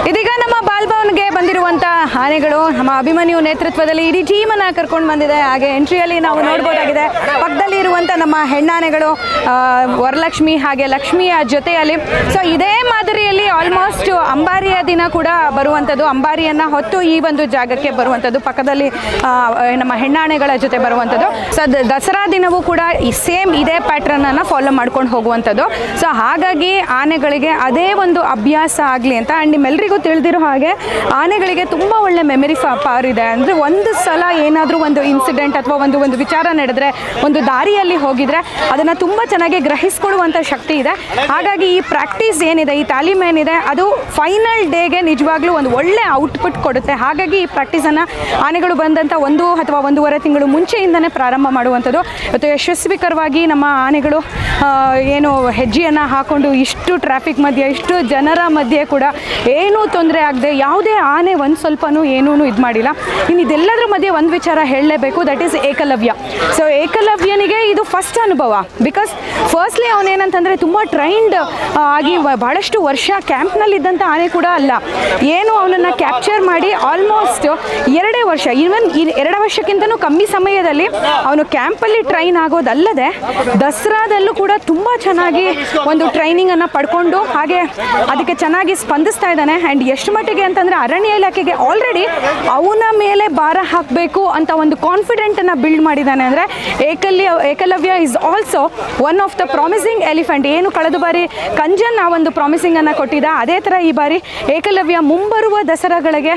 S2: ಇದೀಗ ನಮ್ಮ ಬಾಲ್ಭವನ್ಗೆ ಬಂದಿರುವಂಥ ಆನೆಗಳು ನಮ್ಮ ಅಭಿಮನ್ಯು ನೇತೃತ್ವದಲ್ಲಿ ಇಡೀ ಟೀಮನ್ನು ಕರ್ಕೊಂಡು ಬಂದಿದೆ. ಹಾಗೆ ಎಂಟ್ರಿಯಲ್ಲಿ ನಾವು ನೋಡ್ಬೋದಾಗಿದೆ, ಪಕ್ಕದಲ್ಲಿ ಇರುವಂಥ ನಮ್ಮ ಹೆಣ್ಣಾನೆಗಳು ವರಲಕ್ಷ್ಮಿ ಹಾಗೆ ಲಕ್ಷ್ಮಿಯ ಜೊತೆಯಲ್ಲಿ. ಸೊ ಇದೇ ಮಾದರಿಯಲ್ಲಿ ಆಲ್ಮೋಸ್ಟ್ ಅಂಬಾರಿಯ ದಿನ ಕೂಡ ಬರುವಂಥದ್ದು, ಅಂಬಾರಿಯನ್ನು ಹೊತ್ತು ಈ ಒಂದು ಜಾಗಕ್ಕೆ ಬರುವಂಥದ್ದು, ಪಕ್ಕದಲ್ಲಿ ನಮ್ಮ ಹೆಣ್ಣಾನೆಗಳ ಜೊತೆ ಬರುವಂಥದ್ದು. ಸೊ ದಸರಾ ದಿನವೂ ಕೂಡ ಸೇಮ್ ಇದೇ ಪ್ಯಾಟ್ರನನ್ನು ಫಾಲೋ ಮಾಡ್ಕೊಂಡು ಹೋಗುವಂಥದ್ದು. ಸೊ ಹಾಗಾಗಿ ಆನೆಗಳಿಗೆ ಅದೇ ಒಂದು ಅಭ್ಯಾಸ ಆಗಲಿ ಅಂತ. ಆ್ಯಂಡ್ ನಿಮ್ಮೆಲ್ಲರಿಗೂ ತಿಳಿದಿರೋ ಹಾಗೆ ಆನೆಗಳಿಗೆ ತುಂಬ ಒಳ್ಳೆ ಮೆಮರಿ ಪವರ್ ಇದೆ. ಅಂದರೆ ಒಂದು ಸಲ ಏನಾದರೂ ಒಂದು ಇನ್ಸಿಡೆಂಟ್ ಅಥವಾ ಒಂದು ವಿಚಾರ ನಡೆದರೆ, ಒಂದು ದಾರಿಯಲ್ಲಿ ಹೋಗಿದರೆ ಅದನ್ನು ತುಂಬ ಚೆನ್ನಾಗಿ ಗ್ರಹಿಸ್ಕೊಳ್ಳುವಂಥ ಶಕ್ತಿ ಇದೆ. ಹಾಗಾಗಿ ಈ ಪ್ರಾಕ್ಟೀಸ್ ಏನಿದೆ, ಈ ತಾಲೀಮ್ ಏನಿದೆ, ಅದು ಫೈನಲ್ ಡೇಗೆ ನಿಜವಾಗ್ಲೂ ಒಂದು ಒಳ್ಳೆ ಔಟ್ಪುಟ್ ಕೊಡುತ್ತೆ. ಹಾಗಾಗಿ ಈ ಪ್ರಾಕ್ಟೀಸನ್ನು ಆನೆಗಳು ಬಂದಂಥ 1 ಅಥವಾ 1.5 ತಿಂಗಳು ಮುಂಚೆಯಿಂದನೇ ಪ್ರಾರಂಭ ಮಾಡುವಂಥದ್ದು. ಇವತ್ತು ಯಶಸ್ವಿಕರವಾಗಿ ನಮ್ಮ ಆನೆಗಳು ಏನು ಹೆಜ್ಜೆಯನ್ನು ಹಾಕ್ಕೊಂಡು ಇಷ್ಟು ಟ್ರಾಫಿಕ್ ಮಧ್ಯೆ, ಇಷ್ಟು ಜನರ ಮಧ್ಯೆ ಕೂಡ ಏನೂ ತೊಂದರೆ ಆಗದೆ, ಯಾವುದೇ ಆನೆ ಒಂದು ಸ್ವಲ್ಪನೂ ಏನೂ ಇದು ಮಾಡಿಲ್ಲ. ಇನ್ನು ಇದೆಲ್ಲದರ ಮಧ್ಯೆ ಒಂದು ವಿಚಾರ ಹೇಳಲೇಬೇಕು, ದಟ್ ಈಸ್ ಏಕಲವ್ಯ. ಸೊ ಏಕಲವ್ಯನಿಗೆ ಇದು ಫಸ್ಟ್ ಅನುಭವ. ಬಿಕಾಸ್ ಫಸ್ಟ್ಲಿ ಅವನೇನಂತಂದರೆ ತುಂಬ ಟ್ರೈನ್ಡ್ ಆಗಿ ಭಾಳಷ್ಟು ವರ್ಷ ಕ್ಯಾಂಪ್ನಲ್ಲಿದ್ದಂಥ ಆನೆ ಕೂಡ ಅಲ್ಲ. ಏನು ಅವನನ್ನು ಕ್ಯಾಪ್ಚರ್ ಮಾಡಿ ಆಲ್ಮೋಸ್ಟ್ 2 ವರ್ಷ, ಈವನ್ 2 ವರ್ಷಕ್ಕಿಂತನೂ ಕಮ್ಮಿ ಸಮಯದಲ್ಲಿ ಅವನು ಕ್ಯಾಂಪಲ್ಲಿ ಟ್ರೈನ್ ಆಗೋದಲ್ಲದೆ ದಸರಾದಲ್ಲೂ ಕೂಡ ತುಂಬ ಚೆನ್ನಾಗಿ ಒಂದು ಟ್ರೈನಿಂಗನ್ನು ಪಡ್ಕೊಂಡು ಹಾಗೆ ಅದಕ್ಕೆ ಚೆನ್ನಾಗಿ ಸ್ಪಂದಿಸ್ತಾ ಇದ್ದಾನೆ. ಆ್ಯಂಡ್ ಎಷ್ಟು ಮಟ್ಟಿಗೆ ಅಂತಂದರೆ ಅರಣ್ಯ ಇಲಾಖೆಗೆ ಆಲ್ರೆಡಿ ಅವನ ಮೇಲೆ ಭಾರ ಹಾಕಬೇಕು ಅಂತ ಒಂದು ಕಾನ್ಫಿಡೆಂಟನ್ನು ಬಿಲ್ಡ್ ಮಾಡಿದ್ದಾನೆ. ಅಂದರೆ Eklavya is also one of the promising elephant. ಏನು ಕಳೆದ ಬಾರಿ ಕಂಜನ್ ಆ ಒಂದು ಪ್ರಾಮಿಸಿಂಗನ್ನು ಕೊಟ್ಟಿದ್ದ, ಅದೇ ಥರ ಈ ಬಾರಿ ಏಕಲವ್ಯ ಮುಂಬರುವ ದಸರಾಗಳಿಗೆ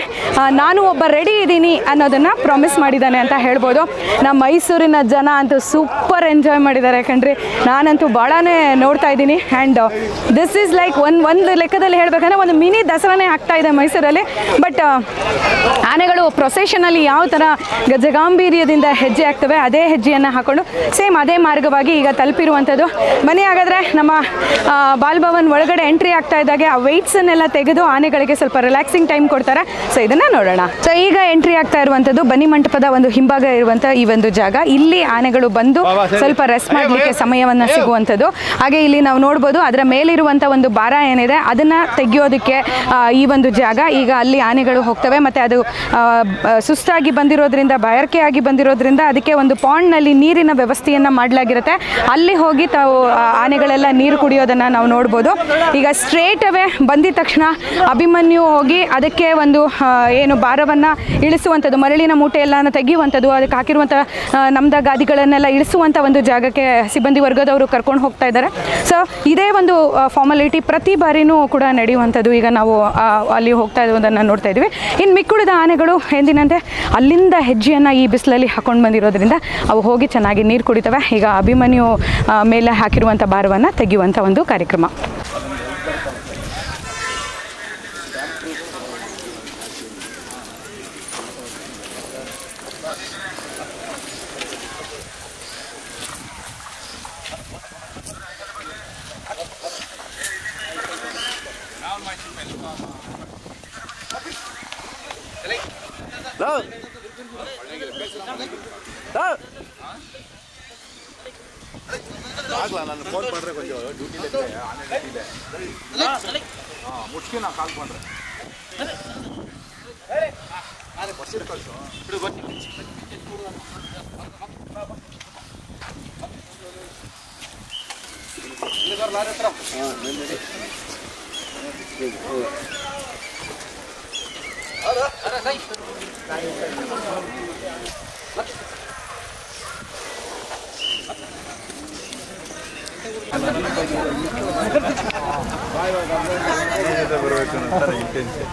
S2: ನಾನು ಒಬ್ಬ ರೆಡಿ ಇದ್ದೀನಿ ಅನ್ನೋದನ್ನು ಪ್ರಾಮಿಸ್ ಮಾಡಿದ್ದಾನೆ ಅಂತ ಹೇಳ್ಬೋದು. ನಮ್ಮ ಮೈಸೂರಿನ ಜನ ಅಂತೂ ಸೂಪರ್ ಎಂಜಾಯ್ ಮಾಡಿದ್ದಾರೆ ಕಣ್ರಿ. ನಾನಂತೂ ಭಾಳನೇ ನೋಡ್ತಾ ಇದ್ದೀನಿ. ಆ್ಯಂಡ್ ದಿಸ್ ಈಸ್ ಲೈಕ್ ಒಂದು ಲೆಕ್ಕದಲ್ಲಿ ಹೇಳಬೇಕಂದ್ರೆ ಒಂದು ಮಿನಿ ದಸರಾನೇ ಆಗ್ತಾ ಇದೆ ಮೈಸೂರಲ್ಲಿ. ಬಟ್ ಆನೆಗಳು ಪ್ರೊಸೆಷನಲ್ಲಿ ಯಾವ ಥರ ಗಜಗಾಂಭೀರ್ಯದಿಂದ ಹೆಜ್ಜೆ ಆಗ್ತವೆ, ಅದೇ ಹೆಜ್ಜೆಯನ್ನು ಹಾಕ್ಕೊಂಡು ಸೇಮ್ ಅದೇ ಮಾರ್ಗವಾಗಿ ಈಗ ತಲುಪಿರುವಂಥದ್ದು. ಬನ್ನಿ ಹಾಗಾದರೆ ನಮ್ಮ ಬಾಲ್ಭವನ್ ಒಳಗಡೆ ಎಂಟ್ರಿ ಆಗ್ತಾ ಇದ್ದಾಗೆ ಆ ವೆಯ್ಟ್ಸನ್ನೆಲ್ಲ ತೆಗೆದು ಆನೆಗಳಿಗೆ ಸ್ವಲ್ಪ ರಿಲ್ಯಾಕ್ಸಿಂಗ್ ಟೈಮ್ ಕೊಡ್ತಾರೆ. ಸೊ ಇದನ್ನು ನೋಡೋಣ. ಸೊ ಈಗ ಎಂಟ್ರಿ ಆಗ್ತಾ ಇರುವಂಥದ್ದು ಬನ್ನಿ ಮಂಟಪದ ಒಂದು ಹಿಂಭಾಗ ಇರುವಂಥ ಈ ಒಂದು ಜಾಗ. ಇಲ್ಲಿ ಆನೆಗಳು ಬಂದು ಸ್ವಲ್ಪ ರೆಸ್ಟ್ ಮಾಡಲಿಕ್ಕೆ ಸಮಯವನ್ನು ಸಿಗುವಂಥದ್ದು. ಹಾಗೆ ಇಲ್ಲಿ ನಾವು ನೋಡ್ಬೋದು ಅದರ ಮೇಲಿರುವಂಥ ಒಂದು ಭಾರ ಏನಿದೆ ಅದನ್ನು ತೆಗೆಯೋದಕ್ಕೆ ಈ ಒಂದು ಜಾಗ. ಈಗ ಅಲ್ಲಿ ಆನೆಗಳು ಹೋಗ್ತವೆ ಮತ್ತು ಅದು ಸುಸ್ತಾಗಿ ಬಂದಿರೋದ್ರಿಂದ, ಬಾಯಾರಿಕೆಯಾಗಿ ಬಂದಿರೋದ್ರಿಂದ ಅದಕ್ಕೆ ಒಂದು ಪಾಂಡ್ನಲ್ಲಿ ನೀರಿನ ವ್ಯವಸ್ಥೆಯನ್ನು ಮಾಡಲಾಗಿರುತ್ತೆ. ಅಲ್ಲಿ ಹೋಗಿ ತಾವು ಆನೆಗಳೆಲ್ಲ ನೀರು ಕುಡಿಯೋದನ್ನು ನಾವು ನೋಡ್ಬೋದು. ಈಗ ಸ್ಟ್ರೇಟ್ ಅವೇ ಬಂದಿದ ತಕ್ಷಣ ಅಭಿಮನ್ಯು ಹೋಗಿ ಅದಕ್ಕೆ ಒಂದು ಏನು ಭಾರವನ್ನು ಇಳಿಸುವಂಥದ್ದು, ಮರಳಿನ ಮೂಟೆ ಎಲ್ಲ ತೆಗೆಯುವಂಥದ್ದು, ಅದಕ್ಕೆ ಹಾಕಿರುವಂಥ ನಮ್ದ ಗಾದಿಗಳನ್ನೆಲ್ಲ ಇಳಿಸುವಂಥ ಒಂದು ಜಾಗಕ್ಕೆ ಸಿಬ್ಬಂದಿ ವರ್ಗದವರು ಕರ್ಕೊಂಡು ಹೋಗ್ತಾ ಇದ್ದಾರೆ. ಸೊ ಇದೇ ಒಂದು ಫಾರ್ಮಾಲಿಟಿ ಪ್ರತಿ ಬಾರಿನೂ ಕೂಡ ನಡೆಯುವಂಥದ್ದು. ಈಗ ನಾವು ಅಲ್ಲಿ ಹೋಗ್ತಾ ಇರೋದನ್ನು ನೋಡ್ತಾ ಇದ್ದೀವಿ. ಇನ್ನು ಮಿಕ್ಕುಳಿದ ಆನೆಗಳು ಎಂದಿನಂತೆ ಅಲ್ಲಿಂದ ಹೆಜ್ಜೆಯನ್ನು ಈ ಬಿಸಿಲಲ್ಲಿ ಹಾಕೊಂಡು ಬಂದಿರೋದ್ರಿಂದ ಅವು ಹೋಗಿ ಚೆನ್ನಾಗಿ ನೀರು ಕುಡಿತವೆ. ಈಗ ಅಭಿಮನ್ಯು ಮೇಲೆ ಹಾಕಿರುವಂಥ ಭಾರವನ್ನು ತೆಗೆಯುವಂಥ ಒಂದು ಕಾರ್ಯಕ್ರಮ.
S1: ಆಗಲ್ಲ, ನಾನು ಫೋನ್ ಮಾಡ್ರೆ ಕೊಂಚ ಡ್ಯೂಟಿ ಮುಚ್ಕಿ ನಾ ಕಾಲ್ ಮಾಡ್ರೆ ಬರಬೇಕು ಅಂತಾರೆ ಇಂಟೆನ್ಷನ್.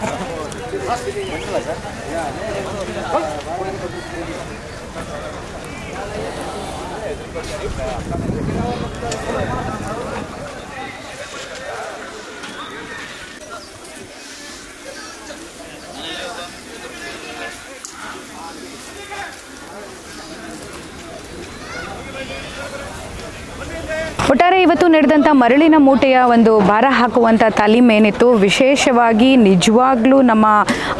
S2: ಒಟ್ಟಾರೆ ಇವತ್ತು ನಡೆದಂಥ ಮರಳಿನ ಮೂಟೆಯ ಒಂದು ಭಾರ ಹಾಕುವಂಥ ತಾಲೀಮ್ ಏನಿತ್ತು, ವಿಶೇಷವಾಗಿ ನಿಜವಾಗ್ಲೂ ನಮ್ಮ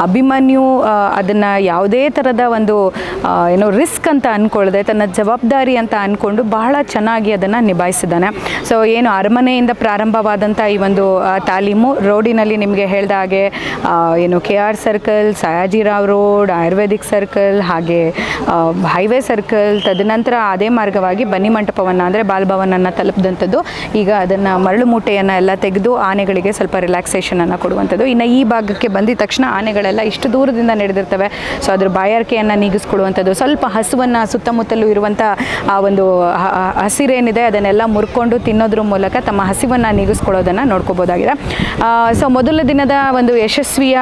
S2: ಅಭಿಮನ್ಯು ಅದನ್ನು ಯಾವುದೇ ಥರದ ಒಂದು ರಿಸ್ಕ್ ಅಂತ ಅಂದ್ಕೊಳ್ಳದೆ ತನ್ನ ಜವಾಬ್ದಾರಿ ಅಂತ ಅಂದ್ಕೊಂಡು ಬಹಳ ಚೆನ್ನಾಗಿ ಅದನ್ನು ನಿಭಾಯಿಸಿದ್ದಾನೆ. ಸೊ ಏನು ಅರಮನೆಯಿಂದ ಪ್ರಾರಂಭವಾದಂಥ ಈ ಒಂದು ತಾಲೀಮು ರೋಡಿನಲ್ಲಿ ನಿಮಗೆ ಹೇಳಿದ ಹಾಗೆ KR circle, Sayajirao road, Ayurvedic circle, ಹಾಗೆ ಹೈವೇ ಸರ್ಕಲ್, ತದನಂತರ ಅದೇ ಮಾರ್ಗವಾಗಿ ಬನ್ನಿ ಮಂಟಪವನ್ನು ಅಂದರೆ ಬಾಲ್ಭವನನ್ನು ತಲುಪಿದಂಥದ್ದು. ಈಗ ಅದನ್ನು ಮರಳು ಮೂಟೆಯನ್ನು ಎಲ್ಲ ತೆಗೆದು ಆನೆಗಳಿಗೆ ಸ್ವಲ್ಪ ರಿಲ್ಯಾಕ್ಸೇಷನನ್ನು ಕೊಡುವಂಥದ್ದು. ಇನ್ನು ಈ ಭಾಗಕ್ಕೆ ಬಂದಿದ ತಕ್ಷಣ ಆನೆಗಳೆಲ್ಲ ಇಷ್ಟು ದೂರದಿಂದ ನಡೆದಿರ್ತವೆ. ಸೊ ಅದ್ರ ಬಾಯಾರಿಕೆಯನ್ನು ನೀಗಿಸ್ಕೊಡುವಂಥದ್ದು, ಸ್ವಲ್ಪ ಹಸುವನ್ನು ಸುತ್ತಮುತ್ತಲೂ ಇರುವಂಥ ಆ ಒಂದು ಹಸಿರೇನಿದೆ ಅದನ್ನೆಲ್ಲ ಮುರ್ಕೊಂಡು ತಿನ್ನೋದ್ರ ಮೂಲಕ ತಮ್ಮ ಹಸಿವನ್ನು ನೀಗಿಸ್ಕೊಳ್ಳೋದನ್ನು ನೋಡ್ಕೋಬೋದಾಗಿದೆ. ಸೊ ಮೊದಲ ದಿನದ ಒಂದು ಯಶಸ್ವಿಯ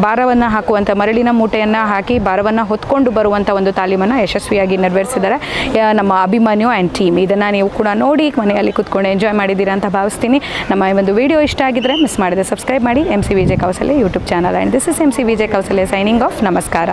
S2: ಭಾರವನ್ನು ಹಾಕುವಂಥ ಮರಳಿನ ಮೂಟೆಯನ್ನು ಹಾಕಿ ಭಾರವನ್ನು ಹೊತ್ಕೊಂಡು ಬರುವಂಥ ಒಂದು ತಾಲೀಮನ್ನು ಯಶಸ್ವಿಯಾಗಿ ನೆರವೇರಿಸಿದ್ದಾರೆ ನಮ್ಮ ಅಭಿಮನ್ಯು ಆ್ಯಂಡ್ ಟೀಮ್. ಇದನ್ನು ನೀವು ಕೂಡ ನೋಡಿ ಮನೆಯಲ್ಲಿ ಕೂತ್ಕೊಂಡು ಎಂಜಾಯ್ ಮಾಡಿದ್ದೀರಾ ಅಂತ ಭಾವಿಸ್ತೀನಿ. ನಮ್ಮ ಈ ಒಂದು ವಿಡಿಯೋ ಇಷ್ಟ ಆಗಿದ್ದರೆ ಮಿಸ್ ಮಾಡಿದೆ ಸಬ್ಸ್ಕ್ರೈಬ್ ಮಾಡಿ MC Vijay Kausalya YouTube channel. And this is MC Vijay Kausalya signing off. ನಮಸ್ಕಾರ.